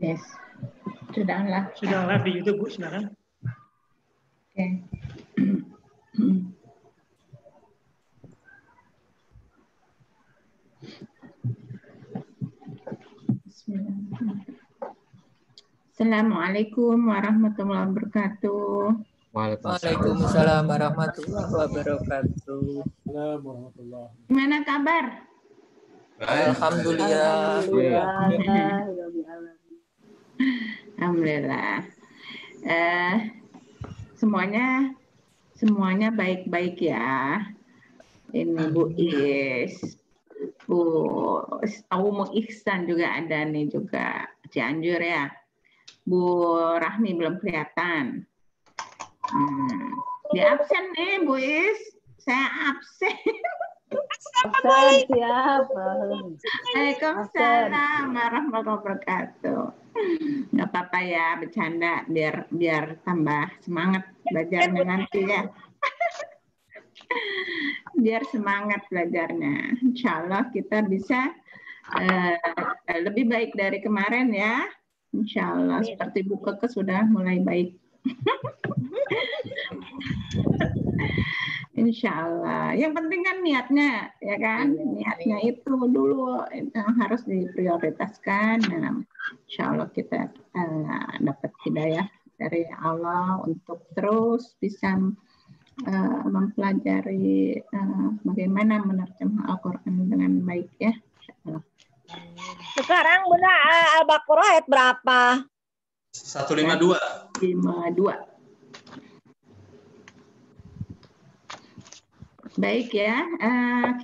Yes. Sudah live. Sudah live di YouTube, Bu, silakan. Oke. Assalamualaikum warahmatullahi wabarakatuh. Waalaikumsalam warahmatullahi wabarakatuh. Gimana kabar? Alhamdulillah. Alhamdulillah. Semuanya baik-baik ya. Ini Bu Is, Bu Ihsan juga ada nih juga Cianjur ya. Bu Rahmi belum kelihatan. Dia absen nih Bu Is. Saya absen. Absen siapa? Waalaikumsalam warahmatullahi wabarakatuh. Nggak apa-apa ya, bercanda biar tambah semangat belajarnya nanti ya. Biar semangat belajarnya. Insya Allah kita bisa lebih baik dari kemarin ya. Insya Allah seperti Bu Keke sudah mulai baik. Insya Allah. Yang penting kan niatnya, ya kan? Niatnya itu dulu yang harus diprioritaskan. Nah, insya Allah kita dapat hidayah dari Allah untuk terus bisa mempelajari bagaimana menerjemah Al-Quran dengan baik ya. Insya Allah. Sekarang Bunda Al-Baqarah ayat berapa? 152. 52. Baik ya,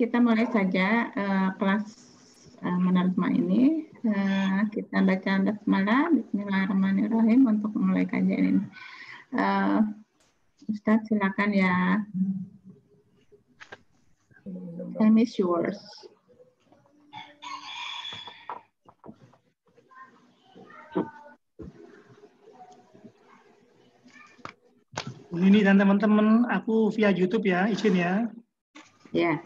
kita mulai saja kelas menerjemah ini. Kita baca basmalah, Bismillahirrahmanirrahim untuk memulai kajian ini. Ustaz silakan ya. Time is yours. Ini dan teman-teman, aku via YouTube ya, izin ya. Ya.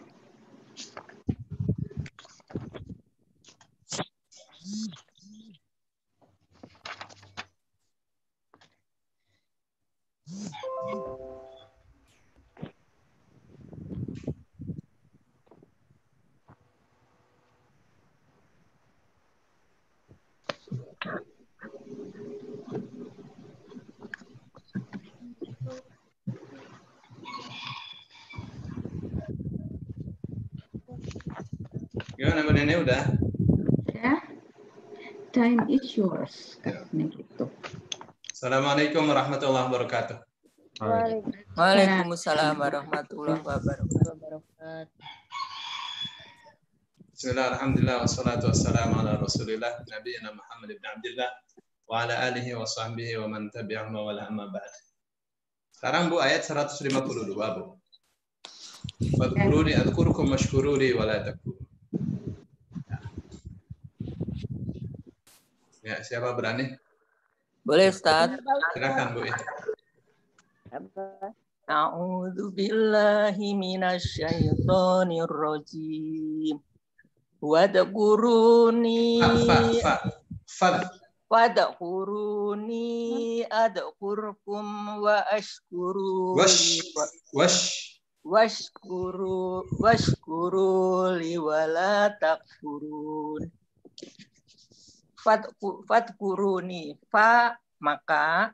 Gimana Bu Nenek udah? Ya. Time is yours. Katanya gitu. Assalamualaikum warahmatullahi wabarakatuh. Waalaikumsalam warahmatullahi wabarakatuh. Bismillah, alhamdulillah, wassalatu wassalamu ala rasulillah, nabiyina Muhammad ibn Abdillah, wa ala alihi wa sahbihi wa man tabi'ahum wa la amma ba'd. Sekarang Bu ayat 152 Bu. Fadkuruni adkurkum washkuruni wa la takfurun. Ya, siapa berani? Boleh Ustaz? Silakan Bu. A'udzu billahi minasyaitonir rajim. Wadkuruni Wadkuruni adkurkum wa ashkuru washkuru li wala takfurun. Fadkuruni fa maka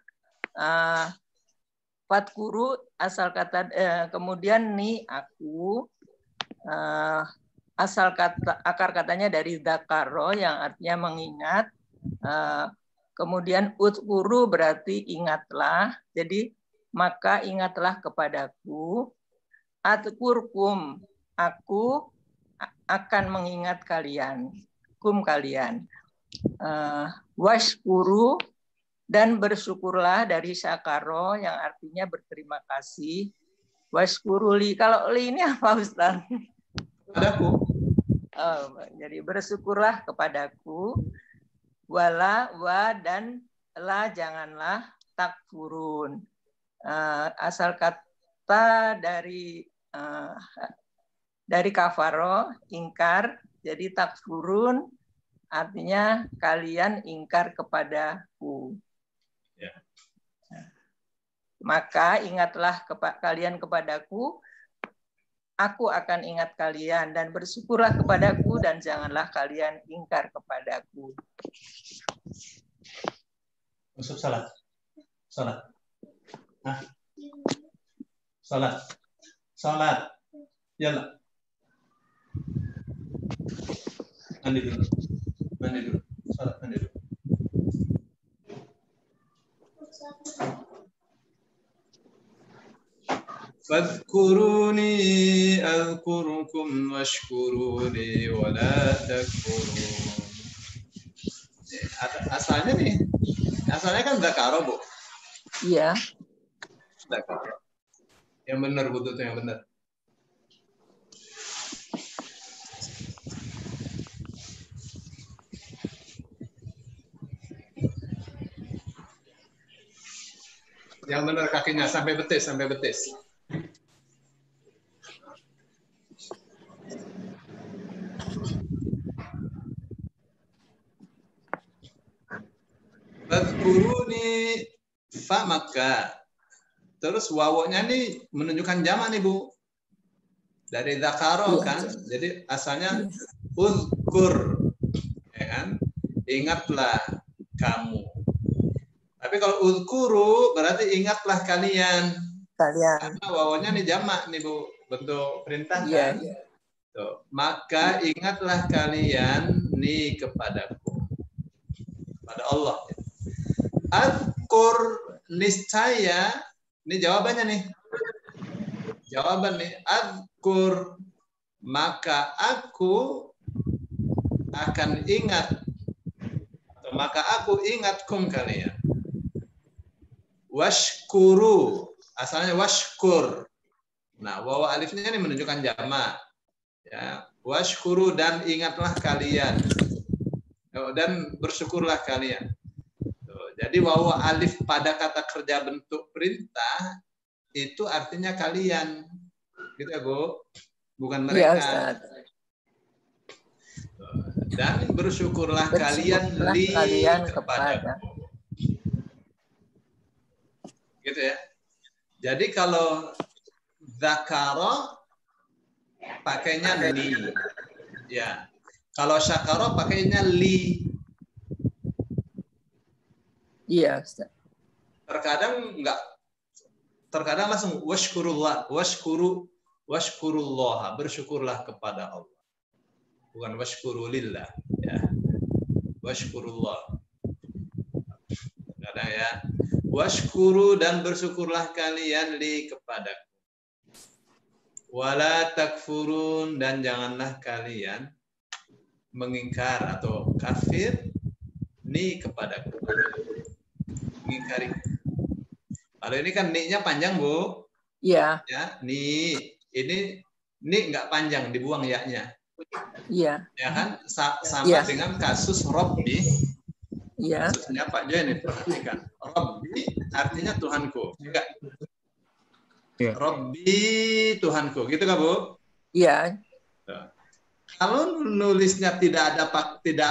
fadkuru asal kata kemudian ni aku asal kata akar katanya dari dzakaro yang artinya mengingat, kemudian udkuru berarti ingatlah, jadi maka ingatlah kepadaku, adkurkum aku akan mengingat kalian, kalian. Washkuru dan bersyukurlah dari syakaro yang artinya berterima kasih. Washkuruli, kalau li ini apa Ustaz? Padaku. Jadi bersyukurlah kepadaku, wala wa dan la janganlah takfurun. Asal kata dari kafaro ingkar, jadi takfurun artinya kalian ingkar kepadaku. Ya. Maka ingatlah kalian kepadaku, aku akan ingat kalian, dan bersyukurlah kepadaku dan janganlah kalian ingkar kepadaku. Masuk salat. Salat. Hah? Salat. Salat. Yalla. Mandi dulu. Mandi dulu. Salat mandi dulu. Fadhkuruni adhkurukum washkuruni wa la takfurun. Asalnya nih, asalnya kan dzakara, Bu. Iya. Dzakara. Yang benar, betul tuh yang benar. Yang benar kakinya sampai betis, sampai betis. Fadhkuruni fa maka. Terus wawunya nih menunjukkan jamak nih, Bu. Dari dzakaro kan. Jadi asalnya uzkur. Ya kan? Ingatlah kamu. Tapi kalau uzkuru berarti ingatlah kalian. Karena wawunya nih jamak nih, Bu. Bentuk perintah kan. Iya. Tuh. Maka ingatlah kalian nih kepadaku. Pada Allah. Adkur niscaya, ini jawabannya nih. Jawaban nih, adkur, maka aku akan ingat, atau maka aku ingatkum kalian. Washkuru, asalnya washkur. Nah, wawa alifnya ini menunjukkan jamak. Ya, washkuru, dan ingatlah kalian. Dan bersyukurlah kalian. Jadi wawa alif pada kata kerja bentuk perintah itu artinya kalian, gitu ya, Bu, bukan mereka. Iya, Dan bersyukurlah kalian kepada. Gitu ya. Jadi kalau dzakara pakainya li, ya. Kalau syakara pakainya li. Iya, Ustaz. Terkadang enggak. Terkadang langsung washkurullah, washkurullah, bersyukurlah kepada Allah. Bukan washkurulillah, ya. Washkurullah. Kadang ya. Washkuru, dan bersyukurlah kalian li kepadaku. Wala takfurun, dan janganlah kalian mengingkar atau kafir ni kepadaku. Mengingkari. Kalau ini kan ni-nya panjang, Bu. Iya. Ya, ni. Ini ni enggak panjang, dibuang ya-nya. Iya. Ya kan? Sama dengan kasus Rabbi. Iya. Kasusnya Pak Joy ini, perhatikan. Rabbi artinya Tuhanku. Enggak. Ya. Rabbi Tuhanku. Gitu kan, Bu? Iya. Kalau nulisnya tidak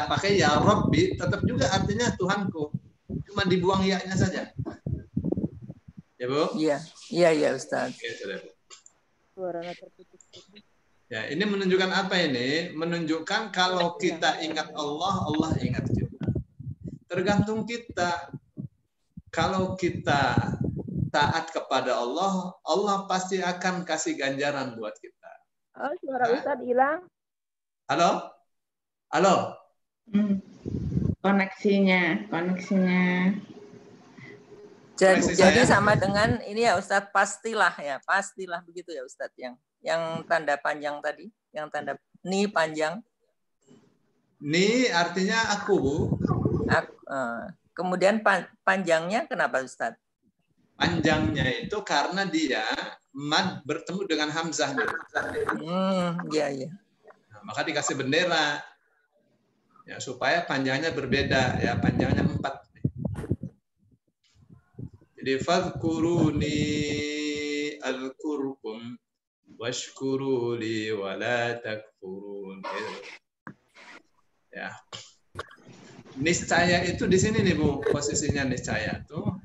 pakai ya Rabbi, tetap juga artinya Tuhanku. Cuma dibuang ya-nya saja. Ya, Bu? Iya. Iya, Ustaz. Oke, sudah, Bu. Suaranya terputus. Ya, ini menunjukkan apa ini? Menunjukkan kalau kita ingat Allah, Allah ingat kita. Tergantung kita. Kalau kita taat kepada Allah, Allah pasti akan kasih ganjaran buat kita. Oh, suara Ustaz hilang. Halo? Halo? Koneksinya. Jadi sama dengan ini ya Ustaz, pastilah begitu ya Ustaz, yang tanda panjang tadi, yang tanda ni panjang. Ni artinya aku, Bu. Kemudian panjangnya kenapa Ustaz? Panjangnya itu karena dia mad bertemu dengan hamzah. Iya. Nah, maka dikasih bendera. Ya, supaya panjangnya berbeda, ya, panjangnya 4. Jadi fadhkuruni azkurkum washkuru li wa la takfurun. Ya. Niscaya itu di sini nih Bu, posisinya niscaya tuh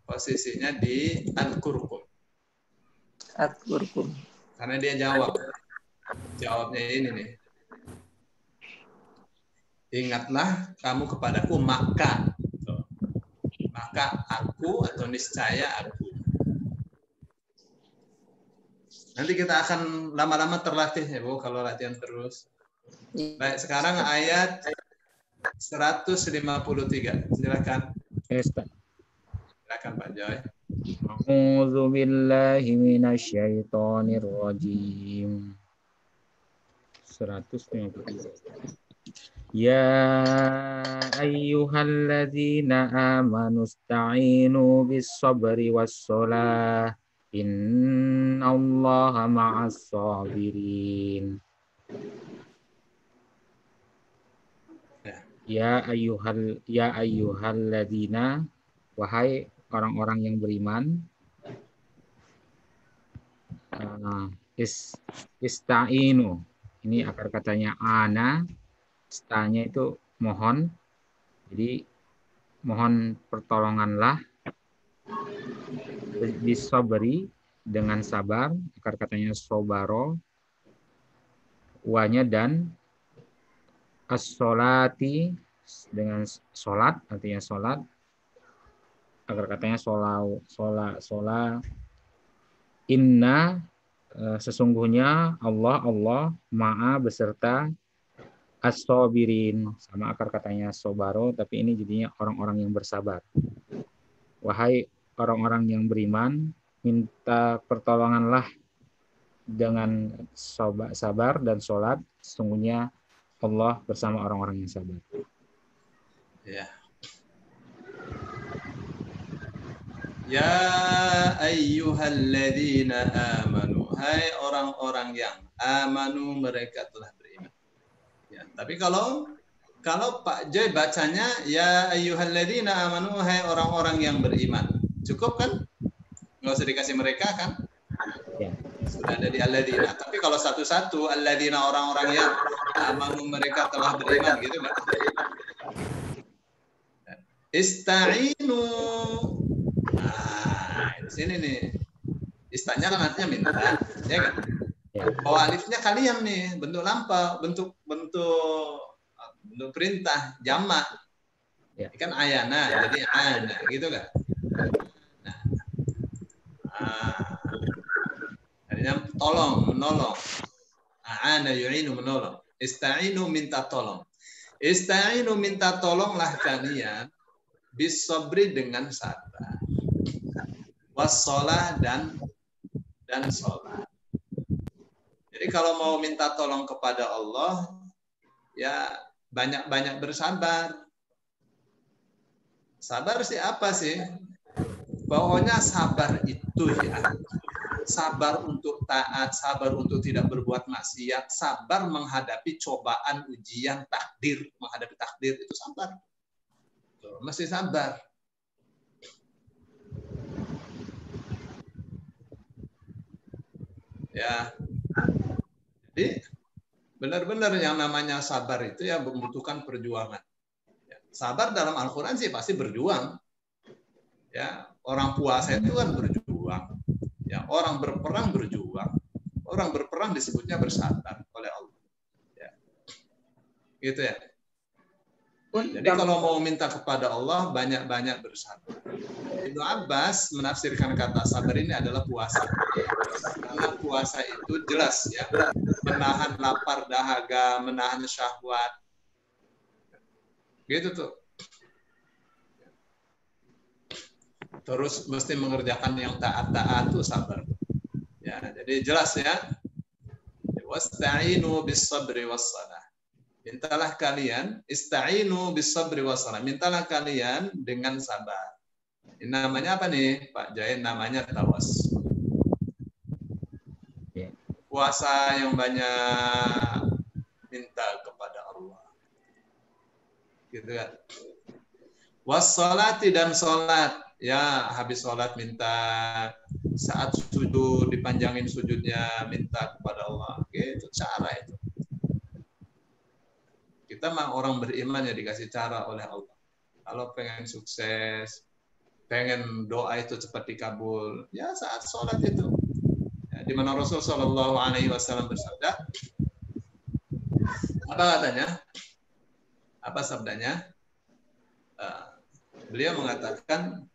posisinya di al-kurkum. Al-kurkum. Karena dia jawabnya ini nih. Ingatlah kamu kepadaku, maka aku atau niscaya aku. Nanti kita akan lama-lama terlatih ya Bu kalau latihan terus. Baik, sekarang ayat 153. Silakan. Silakan Pak Joy. A'udzu billahi minasyaitonir rajim. 153. Ya ayyuhalladzina amanu ista'inu bis-sabri was-shalah. Innallaha ma'as sabirin. Ya ayyuhalladzina, wahai orang-orang yang beriman, ista'inu. Ini akar katanya ana, istanya itu mohon. Jadi mohon pertolonganlah, bisabri dengan sabar, akar katanya sobaro, wanya dan as-sholati dengan sholat, artinya sholat, agar katanya sholat. Inna, sesungguhnya Allah ma'a beserta as-sabirin, sama akar katanya sobaro, tapi ini jadinya orang-orang yang bersabar. Wahai orang-orang yang beriman, minta pertolonganlah dengan sabar dan sholat, sesungguhnya Allah bersama orang-orang yang sabar. Ya. Ya ayyuhalladzina amanu. Hai orang-orang yang amanu, mereka telah beriman. Ya, tapi kalau Pak Joy bacanya ya ayyuhalladzina amanu, hai orang-orang yang beriman. Cukup kan? Nggak usah dikasih mereka kan? Ya. Sudah ada di alladzina. Tapi kalau satu-satu alladzina, orang-orang yang amanu, mereka telah beriman, gitu kan? Ista'inu. Nah, di sini nih. Istanya kan artinya minta, ya kan? Oh, alifnya kalian nih, bentuk lampau, bentuk perintah, jamak. Ya. Kan ayana, jadi ana, gitu kan? Artinya tolong, menolong. Ana yu'inu, menolong. Ista'inu, minta tolong. Ista'inu, minta tolonglah kalian bisabri, dengan sabar, wassalah, dan sholat. Jadi kalau mau minta tolong kepada Allah, ya banyak-banyak bersabar. Sabar sih apa sih? Pokoknya sabar itu ya. Sabar untuk taat, sabar untuk tidak berbuat maksiat, sabar menghadapi cobaan, ujian, takdir, menghadapi takdir itu sabar. Mesti sabar. Ya. Jadi benar-benar yang namanya sabar itu ya membutuhkan perjuangan. Ya, sabar dalam Al-Qur'an sih pasti berjuang. Ya, orang puasa itu kan berjuang. Ya, orang berperang berjuang. Orang berperang disebutnya bersabar oleh Allah. Ya. Gitu ya. Jadi kalau mau minta kepada Allah, banyak-banyak bersabar. Ibnu Abbas menafsirkan kata sabar ini adalah puasa. Karena puasa itu jelas ya, menahan lapar dahaga, menahan syahwat. Gitu tuh. Terus mesti mengerjakan yang taat-taat itu sabar. Ya, jadi jelas ya. Wasta'inu bis-sabri was-shalah. Mintalah kalian, ista'inu bis-sabri was-shalah. Mintalah kalian dengan sabar. Ini namanya apa nih, Pak Jain? Namanya tawassul. Puasa yang banyak minta kepada Allah. Gitu kan. Was-sholati, dan sholat. Ya, habis sholat minta, saat sujud dipanjangin sujudnya, minta kepada Allah. Gitu cara itu. Kita kita mah orang beriman ya dikasih cara oleh Allah. Kalau pengen sukses, pengen doa itu cepat dikabul, ya saat sholat itu. Ya, di mana Rasul Shallallahu Alaihi Wasallam bersabda, apa katanya? Apa sabdanya? Beliau mengatakan,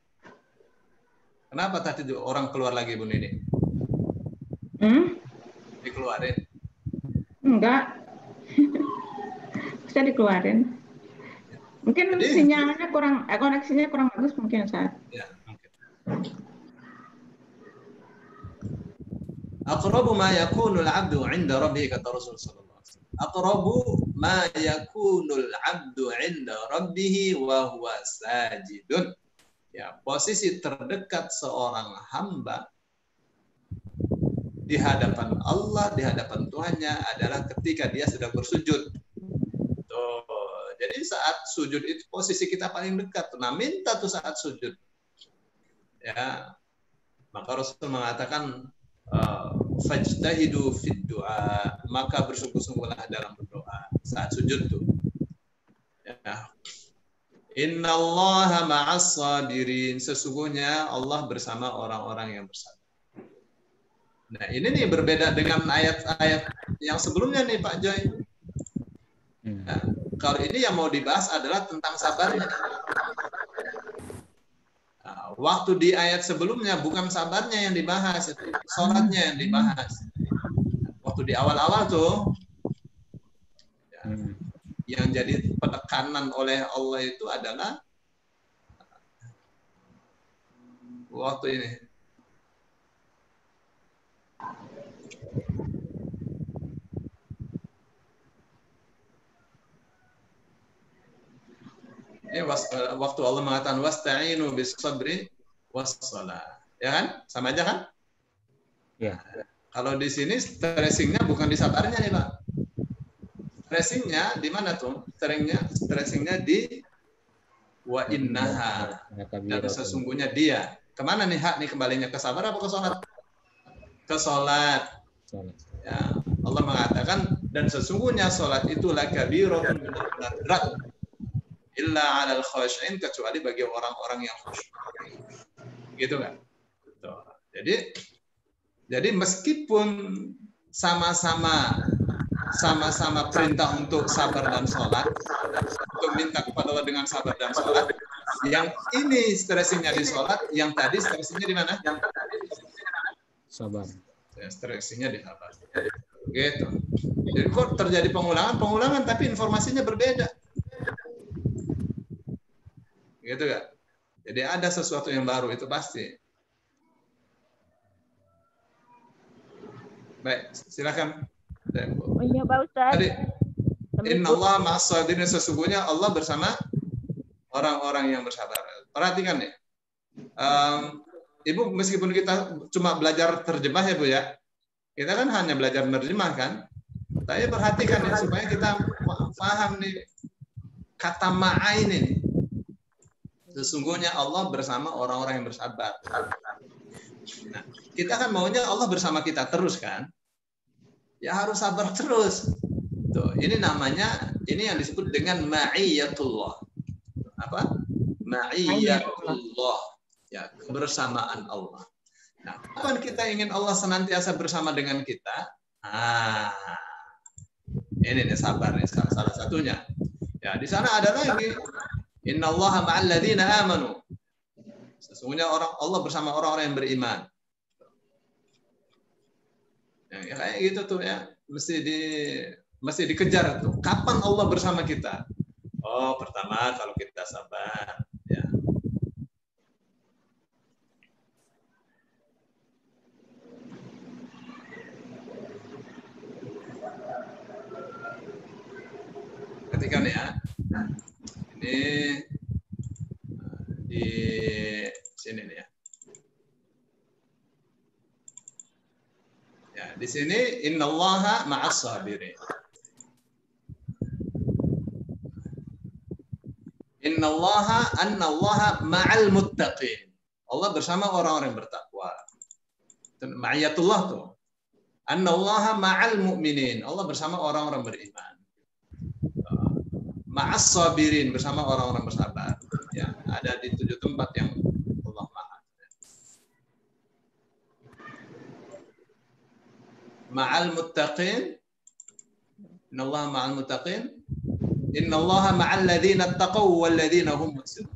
kenapa tadi orang keluar lagi Bu Nini? Dikeluarin? Enggak. Bisa dikeluarin. Mungkin Jadi, sinyalnya kurang, koneksinya kurang bagus mungkin saat. Ya, mungkin. Aqrabu ma yakunul 'abdu 'inda rabbih, kata Rasul sallallahu alaihi wasallam. Aqrabu ma yakunul 'abdu 'inda rabbih wa huwa sajidun. Ya, posisi terdekat seorang hamba di hadapan Allah, di hadapan Tuhannya adalah ketika dia sedang bersujud. Tuh. Jadi saat sujud itu posisi kita paling dekat. Nah, minta tuh saat sujud. Ya, maka Rasul mengatakan fajtahidu fid du'a, maka bersungguh-sungguhlah dalam berdoa saat sujud tuh. Ya. Innallaha ma'as sabirin, sesungguhnya Allah bersama orang-orang yang bersabar. Nah, ini nih berbeda dengan ayat-ayat yang sebelumnya nih Pak Joy. Nah, kalau ini yang mau dibahas adalah tentang sabarnya. Nah, waktu di ayat sebelumnya bukan sabarnya yang dibahas, itu sholatnya yang dibahas. Waktu di awal-awal tuh, ya, yang jadi penekanan oleh Allah itu adalah waktu ini. Ini waktu Allah mengatakan wasta'inu bis sabri was shalah. Ya kan? Sama aja kan? Ya. Kalau di sini stressingnya bukan di sabarnya nih, Pak. Stressingnya di mana tuh? Stressingnya di wa innaha. Dan sesungguhnya dia. Kemana nih hak nih kembalinya? Ke sabar apa ke sholat? Ke sholat. Ya, Allah mengatakan dan sesungguhnya sholat itu lakabiratun, benar-benar berat. Illa 'alal khashi'in, kecuali bagi orang-orang yang khusyuk. Gitu kan? Tuh. Jadi meskipun sama-sama perintah untuk sabar dan sholat, untuk minta kepada Allah dengan sabar dan sholat, yang ini stressingnya di sholat, yang tadi stressingnya di mana? Sabar. Ya, stressingnya di sabar. Gitu. Jadi kok terjadi pengulangan, tapi informasinya berbeda. Gitu kan? Jadi ada sesuatu yang baru, itu pasti. Baik, silakan. Oh iya Pak Ustaz. Tadi, innallaha ma'as sabirin, sesungguhnya Allah bersama orang-orang yang bersabar. Perhatikan ya. Ibu, meskipun kita cuma belajar terjemah ya Bu ya, kita kan hanya belajar menerjemah kan. Tapi perhatikan ya, supaya kita paham nih kata ma'ain ini. Sesungguhnya Allah bersama orang-orang yang bersabar. Nah, kita kan maunya Allah bersama kita terus kan? Ya harus sabar terus. Tuh, ini namanya, ini yang disebut dengan ma'iyatullah. Apa? Ma'iyatullah. Ya, kebersamaan Allah. Nah, kapan kita ingin Allah senantiasa bersama dengan kita? Ini nih sabar nih, salah satunya. Ya, di sana ada lagi. Innallaha ma'al ladzina amanu. Sesungguhnya Allah bersama orang-orang yang beriman. Ya, kayak gitu tuh ya. Mesti dikejar tuh. Kapan Allah bersama kita? Oh, pertama kalau kita sabar, ya. Perhatikan ya. Ini di sini nih ya. Ya, di sini innallaha ma'as sabirin. Annallaha ma'al muttaqin. Allah bersama orang-orang yang bertakwa. Ma'iyatullah tuh. Annallaha ma'al mu'minin. Allah bersama orang-orang beriman. ma'as sabirin, bersama orang-orang bersabar. Ya, ada di 7 tempat yang Allah maha. Ma'al muttaqin, innallaha ma'al muttaqin, innallaha ma'al ladzina taqaw wal ladzina hum muhsinun.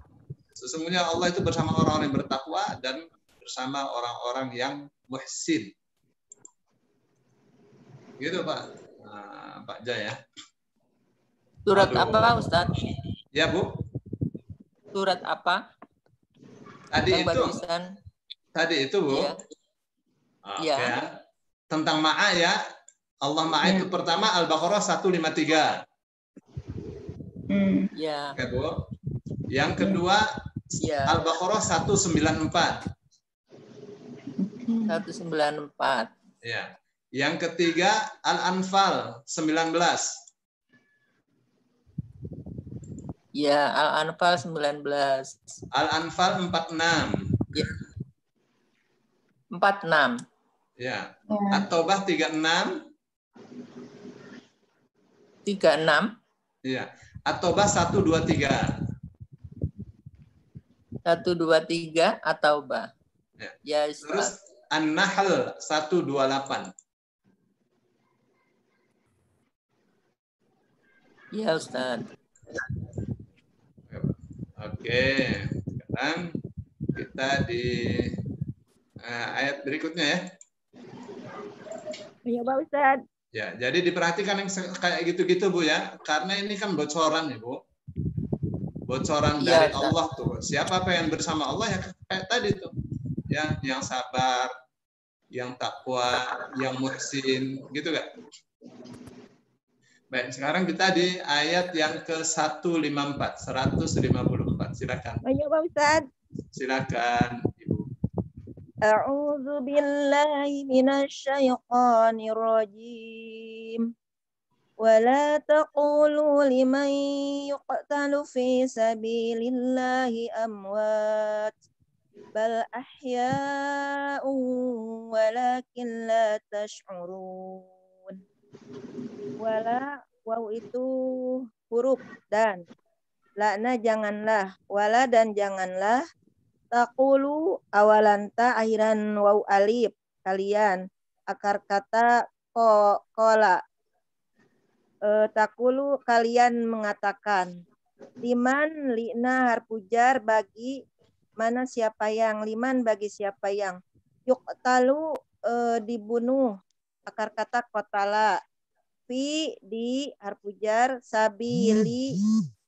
Sesungguhnya Allah itu bersama orang-orang yang bertakwa dan bersama orang-orang yang muhsin. Gitu Pak. Nah, Pak Jaya. Surat Aduh. apa Ustaz? Ya Bu. Surat apa? Tadi Yang itu. barusan. Tadi itu Bu. Iya. Oke. Ya. Tentang ma'a ya. Allah ma'a itu pertama Al-Baqarah 153. Ya. Oke Bu. Yang kedua Ya. Al-Baqarah 194. 194. Ya. Yang ketiga Al-Anfal 19. Ya, Al-Anfal 19. Al-Anfal 46. Ya. 46. Ya. At-Taubah 36. 36. Ya. At-Taubah 123. 123 atau bah. Ya, Terus Ustaz. An-Nahl 128. Ya, Ustaz. Oke, sekarang kita di ayat berikutnya ya. Iya Pak Ustadz. Ya, jadi diperhatikan yang kayak gitu-gitu Bu ya, karena ini kan bocoran ya Bu. Bocoran Iya, dari Ustaz. Allah tuh. Siapa yang bersama Allah ya kayak tadi tuh. Ya, yang sabar, yang takwa, yang muhsin, gitu gak? Baik, sekarang kita di ayat yang ke-154, 154. Silakan. Iya Pak Ustadz. Silakan, Ibu. A'udzu billahi minasyaitonir rajim. Wala taqulu liman yuqtalu fi sabilillahi amwat bal ahya'un walakin la tash'urun. Wala waw itu huruf dan lakna janganlah, wala dan janganlah, taqulu awalanta akhiran waw alif kalian, akar kata kola. Takulu kalian mengatakan, liman li'na harpujar bagi mana siapa yang, liman bagi siapa yang, yuqtalu dibunuh, akar kata kotala, fi di harpujar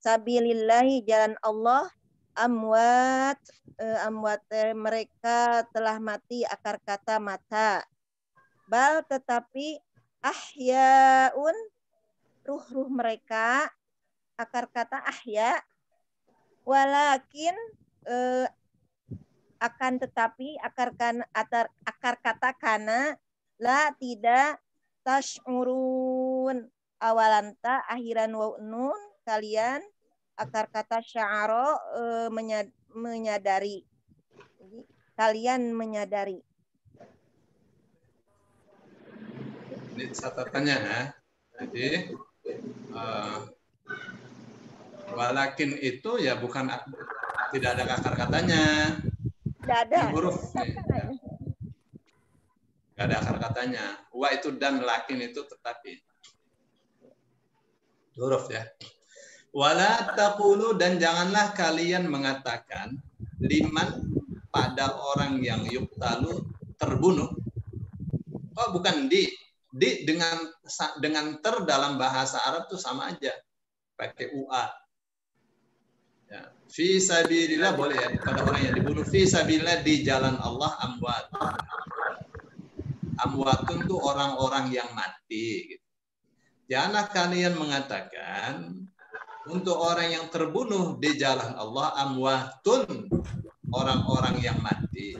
sabilillahi jalan Allah, amwat amwat mereka telah mati, akar kata mata, bal tetapi ahyaun ruh-ruh mereka, akar kata ahya, walakin akan tetapi, akar kata kana, la tidak, tash'urun awalanta akhiran waw nun kalian, akar kata sya'ara menyadari. Jadi, kalian menyadari. Ini catatannya ya. Jadi walakin itu ya bukan, tidak ada akar katanya. Tidak ada. Huruf nih. Tidak ada akar katanya. Wa itu dan, lakin itu tetapi. Huruf ya. Wala taqulu dan janganlah kalian mengatakan liman pada orang yang yuktalu terbunuh. Oh bukan di dengan ter dalam bahasa Arab tuh sama aja, pakai ua. Ya. Fi sabilillah boleh ya, pada orang yang dibunuh. Fi sabilillah di jalan Allah amwat. Amwatun tuh orang-orang yang mati. Gitu. Janganlah kalian mengatakan untuk orang yang terbunuh di jalan Allah amwatun, orang-orang yang mati.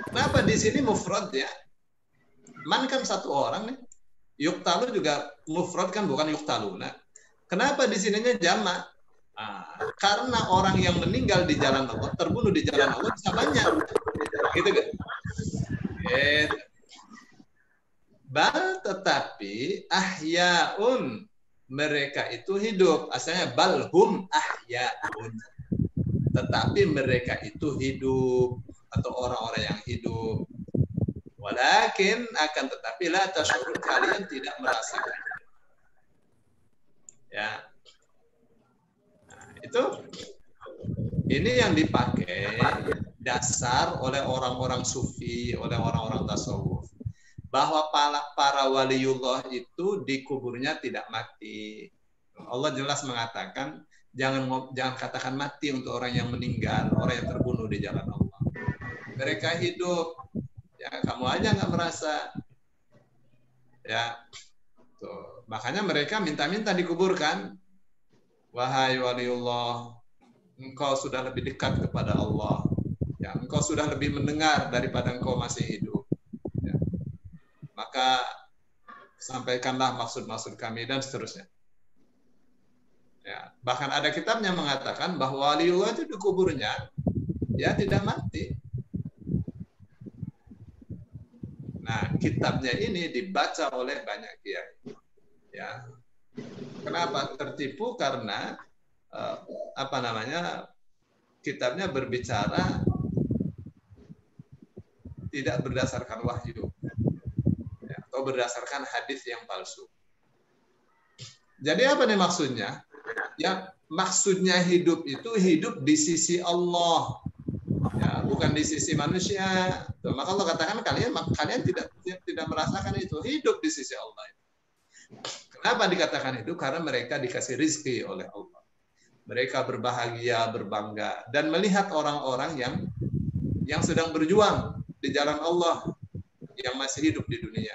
Kenapa di sini mufrad ya? Man kan satu orang nih. Yuktalu juga mufrad kan, bukan yuktaluna. Kenapa di sininya jamak? Karena orang yang meninggal di jalan Allah, terbunuh di jalan Allah bisa banyak. Gitu kan? Bal tetapi ahyaun mereka itu hidup. Asalnya balhum ahyaun. Tetapi mereka itu hidup, atau orang-orang yang hidup. Walakin akan tetapi la tasyurun, kalian tidak merasakan. Ya. Nah, itu ini yang dipakai dasar oleh orang-orang sufi, oleh orang-orang tasawuf, bahwa para waliullah itu di kuburnya tidak mati. Allah jelas mengatakan jangan katakan mati untuk orang yang meninggal, orang yang terbunuh di jalan Allah. Mereka hidup, ya kamu aja nggak merasa. Ya, tuh. Makanya mereka minta-minta dikuburkan. Wahai waliullah, engkau sudah lebih dekat kepada Allah. Ya, engkau sudah lebih mendengar daripada engkau masih hidup. Ya. Maka sampaikanlah maksud-maksud kami dan seterusnya. Ya, bahkan ada kitabnya mengatakan bahwa waliullah itu di kuburnya ya tidak mati. Nah, kitabnya ini dibaca oleh banyak kiai. Ya. Kenapa tertipu? Karena kitabnya berbicara tidak berdasarkan wahyu, ya, atau berdasarkan hadis yang palsu. Jadi apa nih maksudnya? Ya, maksudnya hidup itu hidup di sisi Allah, ya, bukan di sisi manusia. Tuh, maka Allah katakan kalian tidak merasakan itu, hidup di sisi Allah. Kenapa dikatakan itu? Karena mereka dikasih rizki oleh Allah. Mereka berbahagia, berbangga, dan melihat orang-orang yang sedang berjuang di jalan Allah, yang masih hidup di dunia.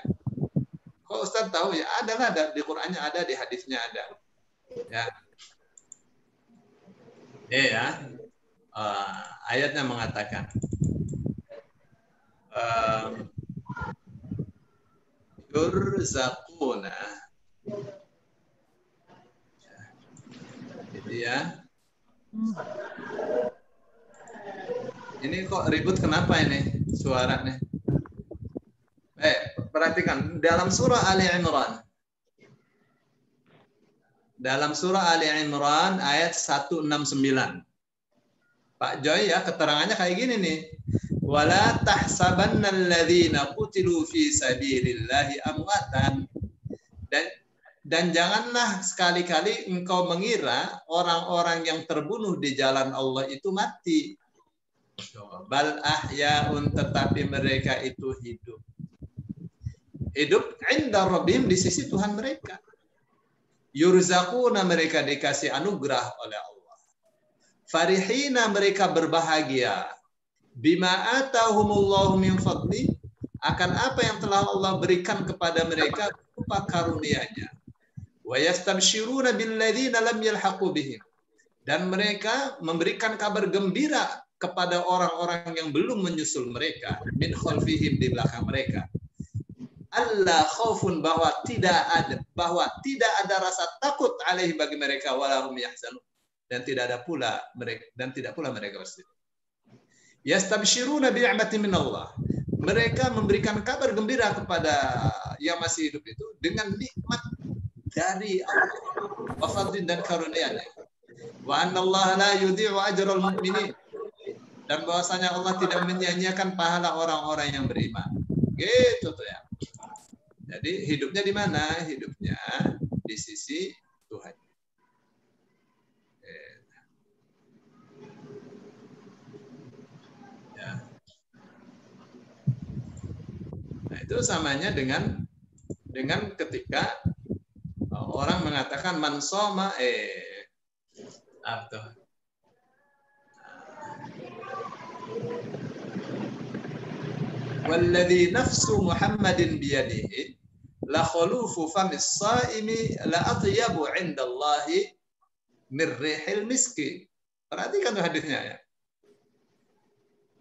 Kok Ustaz tahu? Ya ada di Qur'annya, ada di hadisnya ada. Ya, ayatnya mengatakan yurzaquna. Ya. Ini kok ribut, kenapa ini suaranya? Perhatikan dalam surah Ali Imran. Dalam surah Ali Imran ayat 169. Pak Joy ya, keterangannya kayak gini nih. Wala tahsabanna alladzina qutilu fi sabilillahi amwatan. Dan janganlah sekali-kali engkau mengira orang-orang yang terbunuh di jalan Allah itu mati. Bal ahyaun, tetapi mereka itu hidup. Hidup inda rabbihim, di sisi Tuhan mereka. Yurzaquna, mereka dikasih anugerah oleh Allah. Farihina, mereka berbahagia. Bima atahumullahu min fadli, akan apa yang telah Allah berikan kepada mereka berupa karunia-Nya. Wa yastabshiruna billadzina lam yalhaqu bihim, dan mereka memberikan kabar gembira kepada orang-orang yang belum menyusul mereka, min khalfihim, di belakang mereka. Allah khaufun, bahwa tidak ada rasa takut alaihi, bagi mereka, walahum yahzanun, dan tidak pula mereka bersedih. Yastabshiruna bi'ni'matin min Allah, mereka memberikan kabar gembira kepada yang masih hidup itu dengan nikmat dari Allah, wa fadlin, dan karunia-Nya. Wa annallaha la yudhi'u ajral mu'minin, dan bahwasanya Allah tidak menyia-nyiakan pahala orang-orang yang beriman. Gitu tuh ya. Jadi hidupnya di mana? Hidupnya di sisi Tuhan. Ya. Nah, itu samanya dengan ketika orang mengatakan man soma walladzi nafsu Muhammadin biyadihi la khulufu famis saimi la atyabu 'indallahi min rihil miski. Perhatikan tuh hadisnya ya.